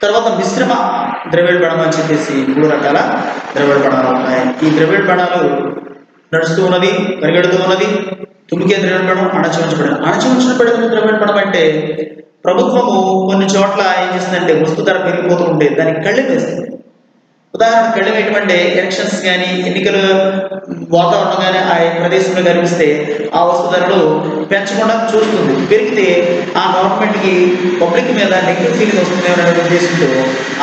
తర్వాత మిశ్రమ ద్రవ్యోల్బణం అని చెప్పేసి 3 రకాల ద్రవ్యోల్బణాలు ఉన్నాయి. ఈ ద్రవ్యోల్బణాలు నడుస్తూ ఉన్నది, పరిగెడుతూ ఉన్నది, తుమికే ద్రవ్యోల్బణం, అణచివేయబడిన ద్రవ్యోల్బణం అంటే ప్రభుత్వము కొన్ని చోట్ల ఏం చేస్తుందంటే వస్తు ధర పెరిగిపోతూ ఉంటే దానికి కళ్ళెం వేస్తుంది. ఉదాహరణ కళ్ళెం ఏంటంటే ఎలక్షన్స్ కానీ, ఎన్నికల వాతావరణం కానీ ఆ ప్రదేశంలో కనిపిస్తే ఆ వస్తు ధరలు పెంచకుండా చూస్తుంది. పెరిగితే ఆ గవర్నమెంట్కి పబ్లిక్ మీద నెగిటివ్ ఫీలింగ్ వస్తుంది అనే ఉద్దేశంతో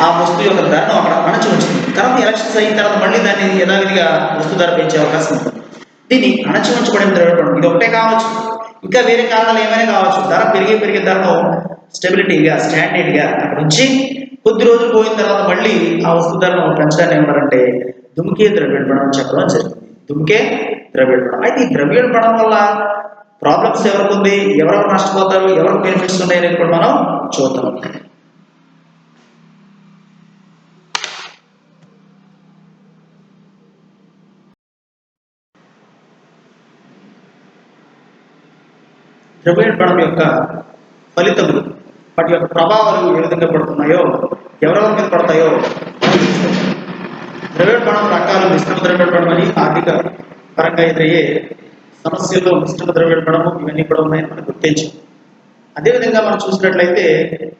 ఆ వస్తువు యొక్క ధరను అక్కడ అణచి ఉంచుతుంది. తర్వాత ఎలక్షన్స్ అయిన తర్వాత మళ్ళీ దాన్ని యథావిధిగా వస్తు ధర పెంచే అవకాశం ఉంటుంది. దీన్ని అణచి ఉంచబడిన ద్రవ్యోల్బణం. ఇది ఒకటే కావచ్చు, ఇంకా వేరే కారణాలు ఏమైనా కావచ్చు. ధర పెరిగే ధరను స్టెబిలిటీగా, స్టాండర్డ్గా అక్కడ ఉంచి కొద్ది రోజులు పోయిన తర్వాత మళ్ళీ ఆ వస్తు ధరను పెంచడాన్ని ఏమంటారంటే దుమికే ద్రవ్యోల్బణం చెప్పడం జరిగింది. దుమికే ద్రవ్యోల్బణం. అయితే ఈ ద్రవ్యోల్బణం వల్ల ప్రాబ్లమ్స్ ఎవరికి ఉంది, ఎవరెవరు నష్టపోతారు, ఎవరికి బెనిఫిట్స్ ఉన్నాయని కూడా మనం చూద్దాం. ద్రవ్యోల్బణం యొక్క ఫలితములు, వాటి యొక్క ప్రభావాలు ఏ విధంగా పడుతున్నాయో, ఎవరెవరి మీద పడతాయో ద్రవ్యోల్బణం రకాలు. మిశ్రమ ద్రవ్యోల్బణం అని ఆర్థిక పరంగా ఎదురయ్యే సమస్యల్లో మిశ్రమ ద్రవ్యోల్బణము ఇవన్నీ కూడా ఉన్నాయని మనం గుర్తించాం. అదేవిధంగా మనం చూసినట్లయితే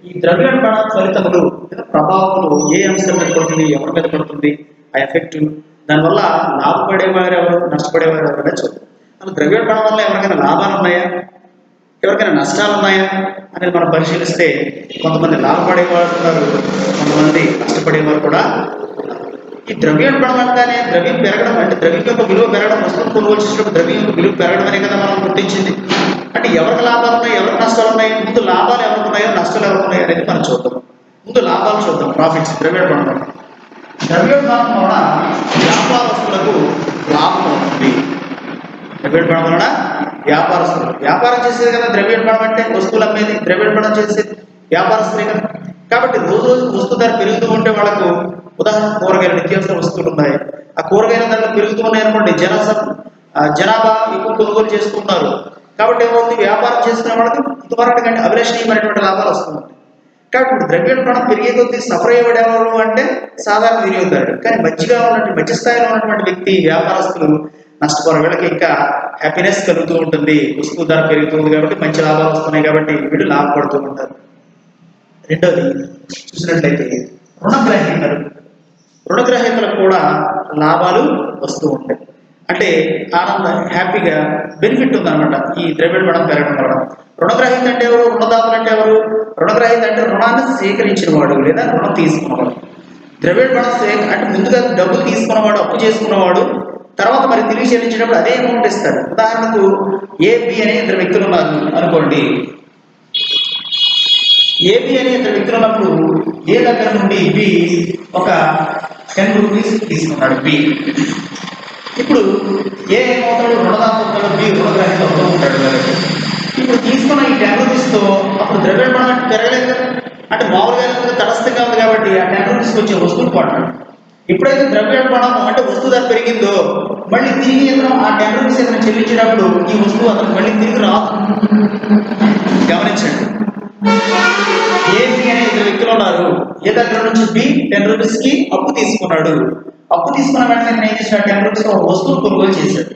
ఈ ద్రవ్యోల్బణ ఫలితములు లేదా ప్రభావములు ఏ అంశం మీద పడుతుంది, ఎవరి మీద పడుతుంది, ఆ ఎఫెక్ట్, దానివల్ల లాభపడేవారు ఎవరు, నష్టపడేవారు ఎవరు అనేది చూద్దాం. అసలు ద్రవ్యోల్బణం వల్ల ఎవరికైనా లాభాలు ఉన్నాయా, ఎవరికైనా నష్టాలు ఉన్నాయా అనేది మనం పరిశీలిస్తే కొంతమంది లాభపడేవారు ఉన్నారు, కొంతమంది నష్టపడేవారు కూడా. ఈ ద్రవ్యోల్బణం అనగానే ద్రవ్యం పెరగడం అంటే ద్రవ్యం యొక్క విలువ పెరగడం, వస్తువులు కొనుగోలు చేసినప్పుడు ద్రవ్యం యొక్క విలువ పెరగడం అనే కదా మనం గుర్తించింది. అంటే ఎవరికి లాభాలు ఉన్నాయి, ఎవరికి నష్టాలు ఉన్నాయి, ముందు లాభాలు ఎవరికి ఉన్నాయో నష్టాలు ఎవరికి ఉన్నాయో అనేది మనం చూద్దాం. ముందు లాభాలు చూద్దాం. ప్రాఫిట్స్ ద్రవ్యోల్బణం వల్ల. ద్రవ్యోల్బణం వలన వ్యాపారస్తులకు లాభం అవుతుంది. ద్రవ్యోల్బణం వలన వ్యాపారస్తులు వ్యాపారం చేసేది కదా ద్రవ్యోల్బణం అంటే, వస్తువులు అమ్మేది ద్రవ్యోల్బణం చేసేది వ్యాపారస్తులే కదా. కాబట్టి రోజు రోజు వస్తు ధర పెరుగుతూ ఉంటే వాళ్ళకు, ఉదాహరణ కూరగాయలు, నిత్యావసర వస్తువులు ఉన్నాయి, ఆ కూరగాయల ధరలు పెరుగుతూ ఉన్నాయి అనుకోండి, జనాభా ఎక్కువ కొనుగోలు చేస్తున్నారు. కాబట్టి ఏమవుతుంది, వ్యాపారం చేసుకునే వాళ్ళకి ఇదివరకటి కంటే అభిలషణీయమైనటువంటి లాభాలు వస్తున్నాయి. కాబట్టి ఇప్పుడు ద్రవ్యోల్బణం పెరిగే కొద్దీ సఫర్ అయ్యేవాడు అంటే సాధారణ వినియోగదారుడు. కానీ మధ్య స్థాయిలో ఉన్నటువంటి వ్యక్తి, వ్యాపారస్తులు నష్టపోరు. వీళ్ళకి ఇంకా హ్యాపీనెస్ కలుగుతూ ఉంటుంది, వస్తువు ధర పెరుగుతుంది కాబట్టి మంచి లాభాలు వస్తున్నాయి కాబట్టి వీళ్ళు లాభపడుతూ ఉంటారు. రెండోది చూసినట్లయితే రుణగ్రహీతలకు కూడా లాభాలు వస్తూ ఉంటాయి. అంటే హ్యాపీగా బెనిఫిట్ ఉందన్నమాట ఈ ద్రవ్యోల్బణం పెరగడం వల్ల. రుణగ్రహీత అంటే ఎవరు, రుణదాతలు అంటే ఎవరు? రుణగ్రహీత అంటే రుణాన్ని సేకరించిన వాడు లేదా రుణం తీసుకున్నవాడు. ద్రవ్యోల్బణం అంటే ముందుగా డబ్బులు తీసుకున్నవాడు, అప్పు చేసుకున్నవాడు, తర్వాత మరి తిరిగి చెల్లించేటప్పుడు అదే అమౌంట్ ఇస్తాడు. ఉదాహరణకు ఏబి అనే ఇద్దరు వ్యక్తులు ఉన్నారు అనుకోండి. ఏబి అనే ఇద్దరు వ్యక్తులు ఉన్నప్పుడు ఏ దగ్గర నుండి బి ఒక 10 రూపీస్ తీసుకున్నాడు బి. ఇప్పుడు ఏ ఏమవుతాడు, రుణదాత అవుతాడు, బి రుణగ్రహీత అవుతూ ఉంటాడు కాబట్టి. ఇప్పుడు తీసుకున్న ఈ 10 రూపీస్తో అప్పుడు ద్రవ్యోల్బణం పెరగలేదు కదా, అంటే మామూలుగా తటస్థంగా ఉంది కాబట్టి ఆ 10 రూపీస్కి వచ్చే వస్తువులు కొట్టాడు. ఎప్పుడైతే ద్రవ్యోల్బణం అంటే వస్తువు ధర పెరిగిందో మళ్ళీ తిరిగి ఆ 10 రూపీస్ ఏదైనా చెల్లించేటప్పుడు ఈ వస్తువు అతను మళ్ళీ తిరిగి రాదు. గమనించండి. ఏబి అనే ఇద్దరు వ్యక్తులు ఉన్నారు. ఏ దగ్గర నుంచి బి 10 రూపీస్కి అప్పు తీసుకున్నాడు. అప్పు తీసుకున్న వెంటనే ఏం చేశాడు, 10 రూపీస్ వస్తువు కొనుగోలు చేశాడు.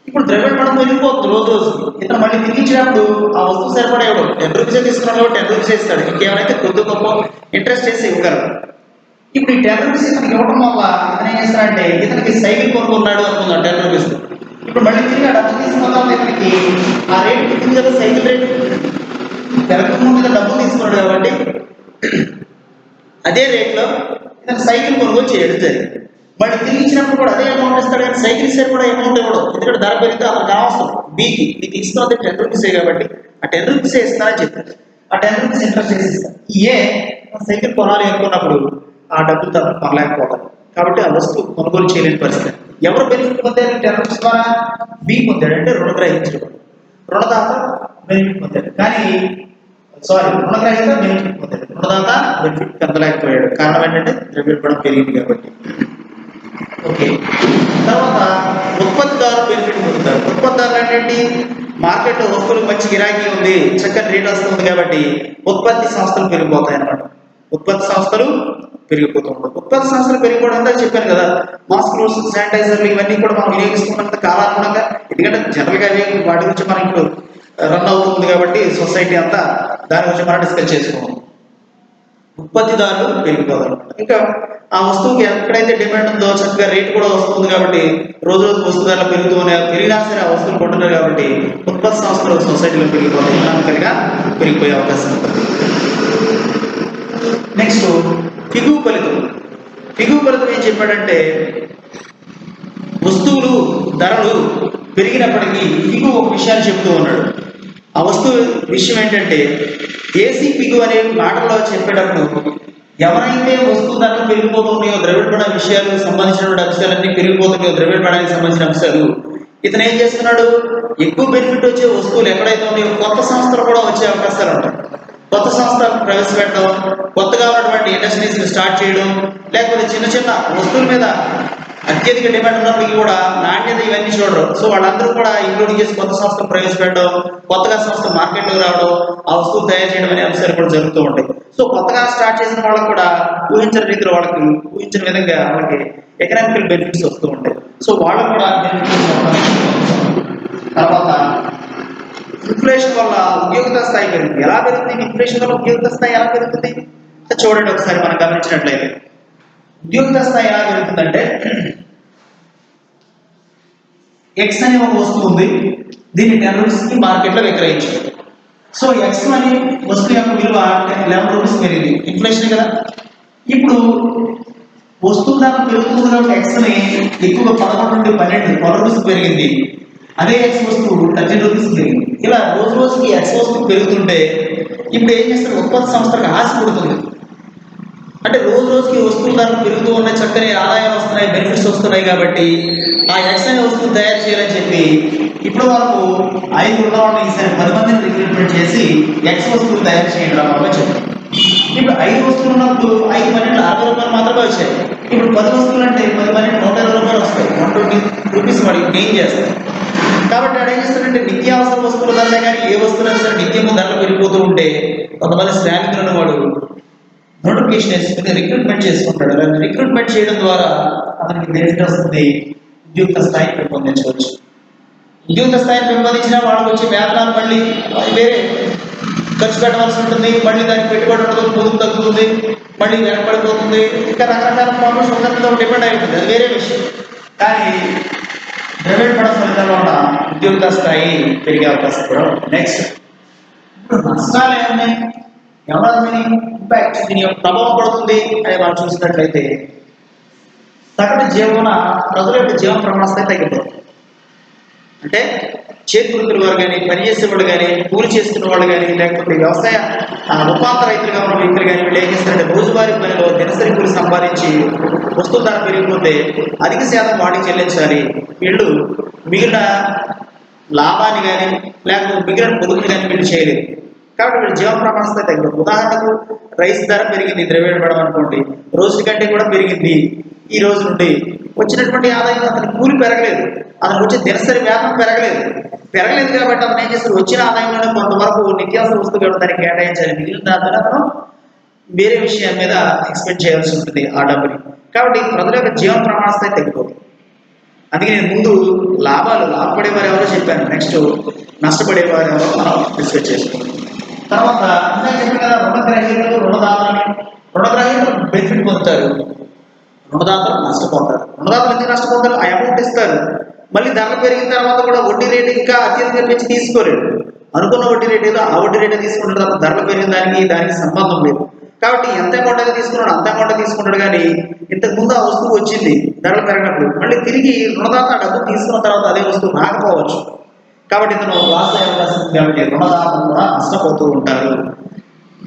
ఇప్పుడు ద్రవ్యోల్బణం పెరిగిపోతుంది రోజు రోజు. ఇతను మళ్ళీ తిరిగించినప్పుడు ఆ వస్తువు సరిపడేవాడు 10 రూపీసే తీసుకున్నాడు, 10 రూపీసే ఇస్తాడు. ఇంకేమైతే కొద్ది గొప్ప ఇంట్రెస్ట్ చేసి ఇవ్వగలరు. ఇప్పుడు ఈ 10 రూపీస్ ఇతనికి ఇవ్వడం వల్ల ఇతను ఏం చేస్తాడంటే, ఇతనికి సైకిల్ కొనుక్కున్నాడు అనుకుందాం 10 రూపీస్. ఇప్పుడు మళ్ళీ తిరిగి డబ్బు తీసుకున్న వల్ల ఇతనికి ఆ రేటు పుట్టింది కదా, సైకిల్ రేటు పెరగక ముందు డబ్బులు తీసుకున్నాడు కాబట్టి అదే రేట్లో ఇతను సైకిల్ కొనుగోలు చేయడం జరిగింది. మళ్ళీ తిరిగి ఇచ్చినప్పుడు కూడా అదే అమౌంట్ ఇస్తాడు, కానీ సైకిల్ ఇస్తే కూడా అమౌంట్ ఇవ్వడం. ఎందుకంటే ధర పెరిగితే అతనికి అవసరం. బీకి నీకు ఇస్తున్నది 10 రూపీసే కాబట్టి ఆ 10 రూపీసే ఇస్తానని చెప్పారు. ఆ 10 రూపీస్ ఇంట్రెస్ట్ చేసి ఇస్తాను. ఏ సైకిల్ కొనాలి అనుకున్నప్పుడు ఆ డబ్బులు తను కొనలేకపోతాడు కాబట్టి ఆ వస్తువు కొనుగోలు చేయలేని పరిస్థితి. ఎవరు బెనిఫిట్ పొందారు 10 రూపీస్ ద్వారా? బి పొందాడు, అంటే రుణగ్రహించడం. రుణదాత బెనిఫిట్ పొందాడు, కానీ రుణగ్రహీత బెనిఫిట్ పొందాడు, రుణదాత బెనిఫిట్ పొందలేకపోయాడు. కారణం ఏంటంటే ద్రవ్యోల్బణం పెరిగింది కాబట్టి. ఓకే, తర్వాత ఉత్పత్తిదారులు బెనిఫిట్ పొందుతారు. ఉత్పత్తిదారులు అంటే మార్కెట్లో వస్తువులకు మంచి గిరాకీ ఉంది, చక్కని రేట్ వస్తుంది కాబట్టి ఉత్పత్తి సంస్థలు పెరిగిపోతాయి అన్నమాట. ఉత్పత్తి సంస్థలు పెరిగిపోతూ ఉంటాయి. ఉత్పత్తి సంస్థలు పెరిగిపోవడం అంతా చెప్పాను కదా, మాస్కులు, శానిటైజర్లు ఇవన్నీ కూడా మనం వినియోగిస్తున్నంత కాలానుగుణంగా. ఎందుకంటే జనరల్గా వాటి గురించి మనం ఇప్పుడు రన్ అవుతుంది కాబట్టి సొసైటీ అంతా దాని గురించి మనం డిస్కస్ చేసుకున్నాం. ఉత్పత్తిదారులు పెరిగిపోతారు. ఇంకా ఆ వస్తువుకి ఎక్కడైతే డిమాండ్ ఉందో చక్కగా రేట్ కూడా వస్తుంది కాబట్టి రోజు రోజు వస్తు ధరలు పెరిగినా సరే ఆ వస్తువులు కొంటున్నారు కాబట్టి ఉత్పత్తి సంస్థలు సొసైటీలో పెరిగిపోతాయి, ఎకనామికల్గా పెరిగిపోయే అవకాశం ఉంటుంది. నెక్స్ట్ దిగువ ఫలితం. దిగువ ఫలితం ఏం చెప్పాడంటే, వస్తువులు ధరలు పెరిగినప్పటికీ దిగువ ఒక విషయాన్ని చెప్తూ ఉన్నాడు. ఆ వస్తువు విషయం ఏంటంటే, ఏసీ పిగు అనే మాటలో చెప్పేటప్పుడు ఎవరైతే వస్తువు ధరలు పెరిగిపోతున్నాయో, ద్రవ్యోల్బణ విషయాలకు సంబంధించినటువంటి అంశాలన్నీ పెరిగిపోతున్నాయో, ద్రవ్యోల్బణానికి సంబంధించిన అంశాలు, ఇతను ఏం చేస్తున్నాడు, ఎక్కువ బెనిఫిట్ వచ్చే వస్తువులు ఎక్కడైతే ఉన్నాయో కొత్త సంస్థలు కూడా వచ్చే అవకాశాలు ఉంటాయి. కొత్త సంస్థలు ప్రవేశపెట్టడం, కొత్తగా ఉన్నటువంటి ఇండస్ట్రీస్ స్టార్ట్ చేయడం, లేకపోతే చిన్న చిన్న వస్తువుల మీద అత్యధిక డిమాండ్ ఉన్నప్పటికీ కూడా నాణ్యత ఇవన్నీ చూడరు. సో వాళ్ళందరూ కూడా ఇంక్లూడింగ్ చేసి కొత్త సంస్థలు ప్రవేశపెట్టడం, కొత్తగా సంస్థ మార్కెట్లోకి రావడం, ఆ వస్తువులు తయారు చేయడం అనే అంశాలు కూడా జరుగుతూ ఉంటాయి. సో కొత్తగా స్టార్ట్ చేసిన వాళ్ళకి కూడా ఊహించిన రీతిలో ఊహించిన విధంగా వాళ్ళకి ఎకనామికల్ బెనిఫిట్స్ వస్తూ ఉంటాయి. సో వాళ్ళకు కూడా బెనిఫిట్స్. తర్వాత ఇన్ఫ్లేషన్ వల్ల ఉద్యోగిత స్థాయి పెరుగుతుంది. ఎలా పెరుగుతుంది ఇన్ఫ్లేషన్ వల్ల ఉద్యోగిత స్థాయి ఎలా పెరుగుతుంది చూడండి ఒకసారి మనం గమనించినట్లయితే. ఉద్యోగిత స్థాయి ఎలా పెరుగుతుందంటే, ఎక్స్ అనే ఒక వస్తువు ఉంది, దీన్ని 10 రూపీస్కి మార్కెట్లో విక్రయించారు. సో ఎక్స్ అనే వస్తువు యొక్క విలువ 11 రూపీస్ పెరిగింది, ఇన్ఫ్లేషన్ కదా. ఇప్పుడు వస్తువు ధర పెరుగుతుంది కాబట్టి ఎక్స్ని ఎక్కువగా 11 నుండి 12 రూపీస్ పెరిగింది. అదే ఎక్స్ వస్తువు 13 రూపీస్ పెరిగింది. ఇలా రోజు రోజుకి ఎక్స్ వస్తువు పెరుగుతుంటే ఇప్పుడు ఏం చేస్తారు, ఉత్పత్తి సంస్థలకు ఆశ పుడుతుంది. అంటే రోజు రోజుకి వస్తువుల ధరలు పెరుగుతూ ఉన్నాయి, చక్కని ఆదాయం వస్తున్నాయి, బెనిఫిట్స్ వస్తున్నాయి కాబట్టి ఆ ఎక్స్ అనే వస్తువు తయారు చేయాలని చెప్పి ఇప్పుడు వరకు 5 ఉన్నవాళ్ళు ఈసారి 10 మందిని రిక్రూట్మెంట్ చేసి ఎక్స్ వస్తువులు తయారు చేయడం వల్ల చెప్పారు. ఇప్పుడు 5 వస్తువులు ఉన్నప్పుడు 5 12 60 రూపాయలు మాత్రమే వచ్చాయి. ఇప్పుడు 10 వస్తువులు అంటే 10 12 120 రూపాయలు వస్తాయి, 120 రూపీస్ వాడికి గెయిన్ చేస్తారు. కాబట్టి వాడు ఏం చేస్తాడంటే నిత్యావసర వస్తువుల ధరలే కానీ ఏ వస్తువులైనా సరే నిత్యము ధరలు పెరిగిపోతూ ఉంటే కొంతమంది శ్రామికులను వాడు నోటిఫికేషన్ వేసుకుని రిక్రూట్మెంట్ చేసుకుంటాడు. అలా రిక్రూట్మెంట్ చేయడం ద్వారా అతనికి బెనిఫిట్ వస్తుంది, ఉద్యోగ స్థాయి పెంపొందించవచ్చు. ఉద్యోగ స్థాయిని పెంపొందించినా వాళ్ళకి వచ్చే వేతనాలు మళ్ళీ వేరే ఖర్చు పెట్టవలసి ఉంటుంది, మళ్ళీ దానికి పెట్టుబడి ఉండదు, పొదుపు తగ్గుతుంది, మళ్ళీ వెనకబడిపోతుంది, ఇంకా రకరకాల ప్రాబ్లమ్స్ అందరితో డిపెండ్ అయి ఉంటుంది, అది వేరే విషయం. కానీ ద్రవ్యోల్బణ ఫలితాల వల్ల ఉద్యోగ స్థాయి పెరిగే అవకాశం కూడా ఉంది. నెక్స్ట్, ఇప్పుడు నష్టాలు ఏమున్నాయి, ఎవరి ఇంపాక్ట్ దీని యొక్క ప్రభావం పడుతుంది అని మనం చూసినట్లయితే సగటు ప్రజల యొక్క జీవన ప్రమాణ స్థాయి తగ్గిపోతుంది. అంటే చేతి వృత్తుల వారు కానీ, పనిచేసే వాళ్ళు కానీ, కూలి చేసుకున్న వాళ్ళు కానీ, లేకపోతే వ్యవసాయ ఉపాంత రైతులుగా ఉన్న వ్యక్తులు కానీ వీళ్ళు ఏం చేస్తారంటే రోజువారీ పనిలో దినసరి కూలి సంపాదించి వస్తువు ధర పెరిగిపోతే అధిక శాతం వాటికి చెల్లించాలి. వీళ్ళు మిగిలిన లాభాన్ని కానీ లేకపోతే మిగిలిన పొదుపుని కానీ వీళ్ళు చేయలేదు. కాబట్టి వీళ్ళు జీవన ప్రమాణ స్థాయి తగ్గిపోతుంది. ఉదాహరణకు రైస్ ధర పెరిగింది, ద్రవ్యోల్బణం అనుకోండి, రోజు కంటే కూడా పెరిగింది. ఈ రోజు నుండి వచ్చినటువంటి ఆదాయం అతని కూలి పెరగలేదు, అతనికి వచ్చే దినసరి వేతనం పెరగలేదు కాబట్టి అతను ఏం చేస్తారు, వచ్చిన ఆదాయంలోనే కొంతవరకు నిత్యావసర వస్తువులు దానికి కేటాయించాలి, మిగిలిన దాంతో అతను వేరే విషయం మీద ఎక్స్పెక్ట్ చేయాల్సి ఉంటుంది ఆ డబ్బుని. కాబట్టి ప్రజల యొక్క జీవన ప్రమాణ స్థాయి తగ్గిపోతుంది. అందుకే నేను ముందు లాభపడేవారు ఎవరో చెప్పాను, నెక్స్ట్ నష్టపడేవారు ఎవరో మనం డిస్కస్ చేసుకుంటాం. తర్వాత ఇంకా చెప్పాను కదా, రుణగ్రహీతలు బెనిఫిట్ పొందుతారు, రుణదాతలు నష్టపోతారు. రుణదాతలు ఎందుకు నష్టపోతారు, ఆ అమౌంట్ ఇస్తారు, మళ్ళీ ధరలు పెరిగిన తర్వాత కూడా వడ్డీ రేటు ఇంకా అత్యధికంగా పెంచి తీసుకోలేడు. అనుకున్న వడ్డీ రేటు ఏదో ఆ వడ్డీ రేటే తీసుకుంటాడు తప్ప ధరలు పెరిగిన దానికి సంబంధం లేదు. కాబట్టి ఎంత అమౌంట్ అయితే తీసుకున్నాడు అంత అమౌంట్ తీసుకుంటాడు. కానీ ఇంతకు ముందు ఆ వస్తువు వచ్చింది, ధరలు పెరిగినప్పుడు మళ్ళీ తిరిగి రుణదాత డబ్బు తీసుకున్న తర్వాత అదే వస్తువు రాకపోవచ్చు. కాబట్టి ఇతను లాస్ అయ్యే అవకాశం ఉంది. కాబట్టి రుణదాతలు కూడా నష్టపోతూ ఉంటారు.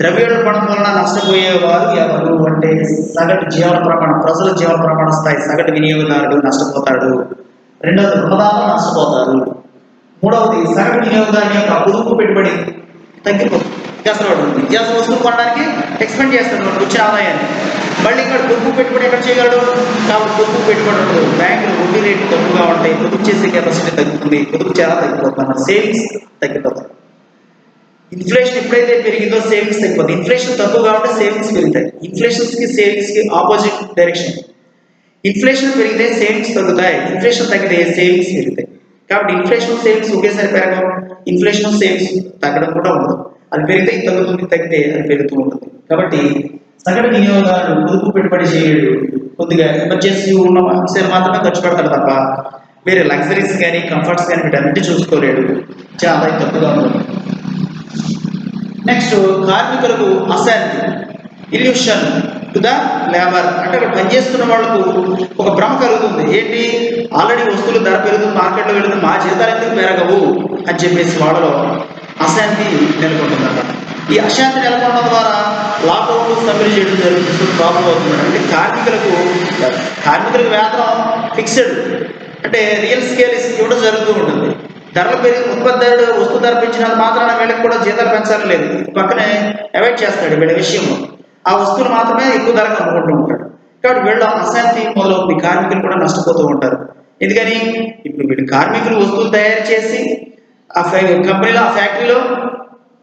ద్రవ్యోల్బణం వలన నష్టపోయేవారు ఎవరు అంటే సగటు జీవన ప్రమాణం, ప్రజల జీవన ప్రమాణ స్థాయి, సగటు వినియోగదారుడు నష్టపోతాడు. రెండవది రుణదాతలు నష్టపోతారు. మూడవది సగటు వినియోగదారుని యొక్క పొదుపు పెట్టుబడి తగ్గిపోతుంది. నిత్యావసర వస్తువులు కొనడానికి ఎక్స్పెండ్ చేస్తాడు వాడు వచ్చే ఆదాయాన్ని, మళ్ళీ ఇక్కడ పొదుపు పెట్టుబడి ఎక్కడ చేయగలడు. కాబట్టి పొదుపు పెట్టుబడి ఉండదు, బ్యాంకులు వడ్డీ రేట్లు తక్కువగా ఉంటాయి, పొదుపు చేసే కెపాసిటీ తగ్గుతుంది, పొదుపు చాలా తగ్గిపోతుంది, సేవింగ్స్ తగ్గిపోతాయి. ఇన్ఫ్లేషన్ ఎప్పుడైతే పెరిగిందో సేవింగ్స్ తగ్గిపోతుంది. ఇన్ఫ్లేషన్ తక్కువగా ఉంటే సేవింగ్స్ పెరుగుతాయి. ఇన్ఫ్లేషన్స్కి సేవింగ్స్కి ఆపోజిట్ డైరెక్షన్. ఇన్ఫ్లేషన్ పెరిగితే సేవింగ్స్ తగ్గుతాయి, ఇన్ఫ్లేషన్ తగ్గితే సేవింగ్స్ పెరుగుతాయి. కాబట్టి ఇన్ఫ్లేషన్ సేవింగ్స్ ఒకేసారి పెరగవు, ఇన్ఫ్లేషన్ సేవింగ్స్ తగ్గడం కూడా ఉండదు. అది పెరిగితే ఇది తగ్గుతుంది, తగ్గితే అది పెరుగుతూ ఉంటుంది. కాబట్టి సగటు వినియోగదారుడు పొదుపు పెట్టుబడి చేయడు, కొద్దిగా ఎమర్జెన్సీ ఉన్న అంశాలు మాత్రమే ఖర్చు పెడతాడు తప్ప వేరే లగ్జరీస్ కానీ కంఫర్ట్స్ కానీ వీటన్నిటి చూసుకోలేడు, చాలా తక్కువగా ఉంటుంది. నెక్స్ట్, కార్మికులకు అశాంతి, ఇల్యూషన్ టు ద లేబర్. అంటే ఇక్కడ పనిచేస్తున్న వాళ్ళకు ఒక భ్రమ కలుగుతుంది, ఏంటి ఆల్రెడీ వస్తువులు ధర పెరుగుతుంది, మార్కెట్లో వెళుతుంది, మా జీతాలు ఎందుకు పెరగవు అని చెప్పేసి వాళ్ళలో అశాంతి నెలకొంటుందన్నమాట. ఈ అశాంతి నెలకొనడం ద్వారా లాకౌట్లు సమ్మెలు చేయడం జరుగుతుంది. ప్రాబ్లం అవుతుంది. అంటే కార్మికులకు వేతనం ఫిక్స్డ్, అంటే రియల్ స్కేల్ ఇవ్వడం జరుగుతూ ఉంటుంది. ధరలు పెరిగి ఉత్పత్తిదారుడు వస్తువు ధర పెంచినంత మాత్రాన వీళ్ళకి కూడా జీతాలు పెంచాలి లేదు, పక్కనే అవాయిడ్ చేస్తాడు వీళ్ళ విషయంలో. ఆ వస్తువులు మాత్రమే ఎక్కువ ధరకు అమ్ముకుంటూ ఉంటాడు. కాబట్టి వీళ్ళ అశాంతి మొదలవుతుంది, కార్మికులు కూడా నష్టపోతూ ఉంటారు. ఎందుకని ఇప్పుడు వీళ్ళు కార్మికులు వస్తువులు తయారు చేసి ఆ కంపెనీలో ఆ ఫ్యాక్టరీలో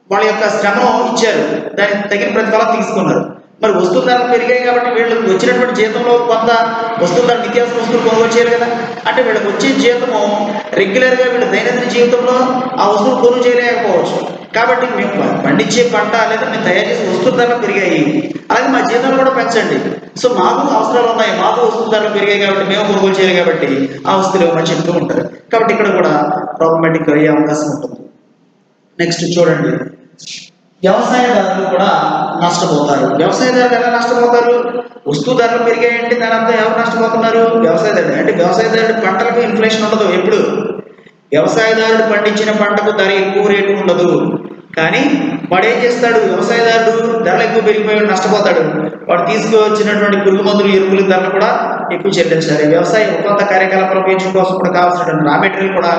వాళ్ళ యొక్క శ్రమను ఇచ్చారు, దానికి తగిన ప్రతిఫలం తీసుకున్నారు. మరి వస్తువుల ధరలు పెరిగాయి కాబట్టి వీళ్ళు వచ్చినటువంటి జీతంలో కొంత వస్తువుల ధర నిత్యావసర వస్తువులు కొనుగోలు చేయాలి కదా. అంటే వీళ్ళకి వచ్చే జీతము రెగ్యులర్గా వీళ్ళ దైనందిన జీవితంలో ఆ వస్తువులు కొనుగోలు చేయలేకపోవచ్చు. కాబట్టి మేము పండించే పంట లేదా మేము తయారు చేసే వస్తువుల ధరలు పెరిగాయి, అలాగే మా జీతాలు కూడా పెంచండి. సో మాకు అవసరాలు ఉన్నాయి, మాకు వస్తువుల ధరలు పెరిగాయి కాబట్టి మేము కొనుగోలు చేయాలి కాబట్టి ఆ వస్తువులు ఇవ్వమని చెప్తూ ఉంటారు. కాబట్టి ఇక్కడ కూడా ప్రాబ్లమాటిక్ అయ్యే అవకాశం ఉంటుంది. నెక్స్ట్ చూడండి, వ్యవసాయదారులు కూడా నష్టపోతారు. వ్యవసాయదారులు ఎలా నష్టపోతారు? వస్తువు ధరలు పెరిగాయంటే దాని అంతా ఎవరు నష్టపోతున్నారు? వ్యవసాయదారుడు. అంటే వ్యవసాయదారుడు పంటలకు ఇన్ఫ్లేషన్ ఉండదు. ఎప్పుడు వ్యవసాయదారుడు పండించిన పంటకు ధర ఎక్కువ రేటు ఉండదు. కానీ వాడు ఏం చేస్తాడు? వ్యవసాయదారుడు ధరలు ఎక్కువ పెరిగిపోయి నష్టపోతాడు. వాడు తీసుకువచ్చినటువంటి పురుగు మందులు, ఎరువుల ధరలు కూడా ఎక్కువ చెల్లించాలి. వ్యవసాయ ఉపంత కార్యకలాపాల ఉపయోగించడం కోసం కూడా కావాల్సినటువంటి రా మెటీరియల్ కూడా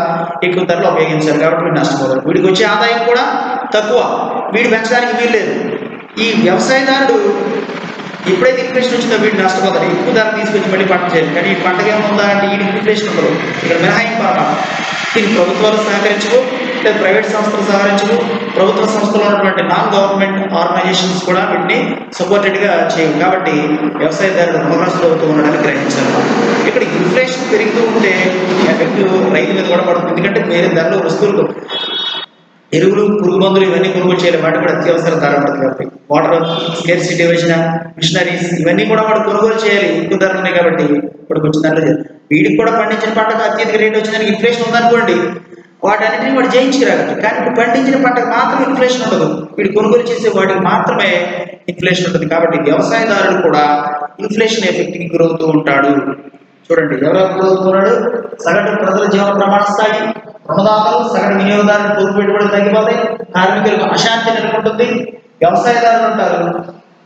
ఎక్కువ ధరలో ఉపయోగించాలి. కాబట్టి వీడు నష్టపోతాడు. వీడికి వచ్చే ఆదాయం కూడా తక్కువ, వీడు పెంచడానికి వీల్లేదు. ఈ వ్యవసాయదారుడు ఎప్పుడైతే ఇన్ఫ్లేషన్ వచ్చిందో వీడు నష్టపోతాడు. ఎక్కువ ధర తీసుకొచ్చి మళ్ళీ పంట చేయాలి. కానీ ఈ పంటకి ఏముందా అంటే ఈ ఇన్ఫ్లేషన్ ఉండదు. ఇక్కడ మినహాయింపు అన్నమాట. దీనికి ప్రభుత్వాలు సహకరించవు, లేదా ప్రైవేట్ సంస్థలు సహకరించవు. ప్రభుత్వ సంస్థలో ఉన్నటువంటి నాన్ గవర్నమెంట్ ఆర్గనైజేషన్స్ కూడా వీటిని సపోర్టెడ్గా చేయవు. కాబట్టి వ్యవసాయదారుడు రుణగ్రస్తులు అవుతూ ఉండడానికి గ్రహించాలి. ఇక్కడ ఇన్ఫ్లేషన్ పెరుగుతూ ఉంటే ఎఫెక్ట్ రైతు మీద కూడా పడుతుంది. ఎందుకంటే వేరే ధరలు వస్తువులు, ఎరువులు, పురుగు మందులు ఇవన్నీ కొనుగోలు చేయాలి. వాటి కూడా అత్యవసర ధర ఉంటుంది కాబట్టి వాటర్ స్కేర్సిటీ వచ్చిన మిషనరీస్ ఇవన్నీ కూడా వాడు కొనుగోలు చేయాలి. ఎక్కువ ధరలు ఉన్నాయి కాబట్టి ఇప్పుడు కొంచెం ధరలు చేయాలి. వీడికి కూడా పండించిన పంటకు అత్యధిక రేటు వచ్చిందానికి ఇన్ఫ్లేషన్ ఉందనుకోండి, వాటన్నిటిని వాడు జయించుకురాగలరు. కానీ ఇప్పుడు పండించిన పంటకు మాత్రం ఇన్ఫ్లేషన్ ఉండదు, వీడు కొనుగోలు చేసే వాటికి మాత్రమే ఇన్ఫ్లేషన్ ఉంటుంది. కాబట్టి వ్యవసాయదారుడు కూడా ఇన్ఫ్లేషన్ ఎఫెక్ట్కి గురవుతూ ఉంటాడు. చూడండి, ఎవరెవరు గురవుతున్నాడు? సగటు ప్రజల జీవన ప్రమాణ స్థాయి, రుణదాతలు, సగటు వినియోగదారులు పొదుపు పెట్టుబడులు తగ్గిపోతాయి, కార్మికులకు అశాంతి నెలకొంటుంది, వ్యవసాయదారులు ఉంటారు,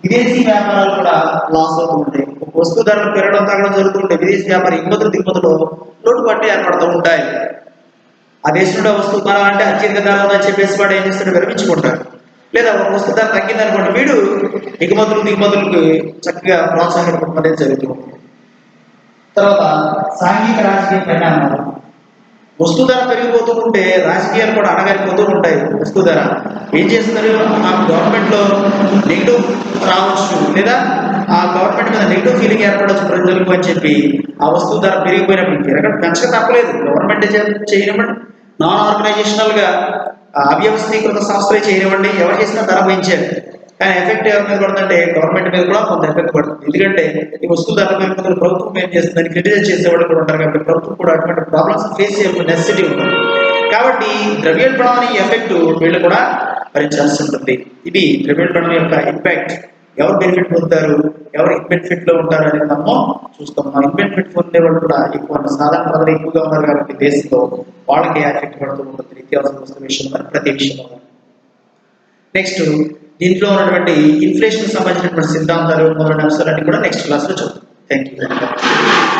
విదేశీ వ్యాపారాలు కూడా లాస్ అవుతూ ఉంటాయి. వస్తు ధరలు పెరగడం తగ్గడం జరుగుతూ ఉంటాయి. విదేశీ వ్యాపార ఎగుమతులు దిగుమతులు లోటుపాట్లు ఏర్పడుతూ ఉంటాయి. ఆ దేశంలో వస్తువు కొనాలంటే అత్యధిక ధర ఉందని చెప్పేసి వాడు ఏం చేస్తాడు? విరమించుకుంటాడు. లేదా ఒక వస్తు ధర తగ్గిందనుకోండి, వీడు ఎగుమతులు దిగుమతులకు చక్కగా ప్రోత్సాహపడడం అనేది జరుగుతూ ఉంటుంది. తర్వాత సాంఘిక రాజకీయ పరిణామాలు. వస్తు ధర పెరిగిపోతూ ఉంటే రాజకీయాలు కూడా అణగారిపోతూ ఉంటాయి. వస్తు ధర ఏం చేస్తున్నారు? ఆ గవర్నమెంట్లో నెగిటివ్ రావచ్చు, లేదా ఆ గవర్నమెంట్ మీద నెగిటివ్ ఫీలింగ్ ఏర్పడవచ్చు ప్రజలకు అని చెప్పి ఆ వస్తువు ధర పెరిగిపోయినప్పుడు పెంచక తప్పలేదు. గవర్నమెంట్ చేయనివ్వండి, నాన్ ఆర్గనైజేషనల్గా అవ్యవస్థీకృత సంస్థలే చేయనివ్వండి, ఎవరు చేసినా ధర పెంచారు. కానీ ఎఫెక్ట్ ఎవరి మీద పడుతుందంటే గవర్నమెంట్ మీద కూడా కొంత ఎఫెక్ట్ పడుతుంది. ఎందుకంటే ఈ వస్తువు ధరల పెరుగుదల ప్రభుత్వం ఏం చేస్తుందని క్రిటిసైజ్ చేసేవాళ్ళు కూడా ఉంటారు. కాబట్టి ప్రభుత్వం కూడా అటువంటి ప్రాబ్లమ్స్ ఫేస్ చేయాల్సిన నెసెసిటీ ఉంటుంది. కాబట్టి ద్రవ్యోల్బణం ఎఫెక్ట్ వీళ్ళు కూడా భరించాల్సి ఉంటుంది. ఇది ద్రవ్యోల్బణం యొక్క ఇంపాక్ట్. ఎవరు బెనిఫిట్ పొందుతారు, ఎవరు ఇన్బెనిఫిట్ లో ఉంటారు అనేది మనము చూస్తాం. మన ఇన్బెనిఫిట్ పొందే వాళ్ళు కూడా ఎక్కువ, సాధారణ ప్రజలు ఎక్కువగా ఉన్నారు కాబట్టి దేశంలో వాళ్ళకి ఎఫెక్ట్ పడుతూ ఉంటుంది నిత్యావసర వస్తువుల విషయంలో, ప్రతి విషయంలో. నెక్స్ట్ దీంట్లో ఉన్నటువంటి ఇన్ఫ్లేషన్ సంబంధించినటువంటి సిద్ధాంతాలు మొదలైన అంశాలన్నీ కూడా నెక్స్ట్ క్లాస్లో చూద్దాం. Thank you.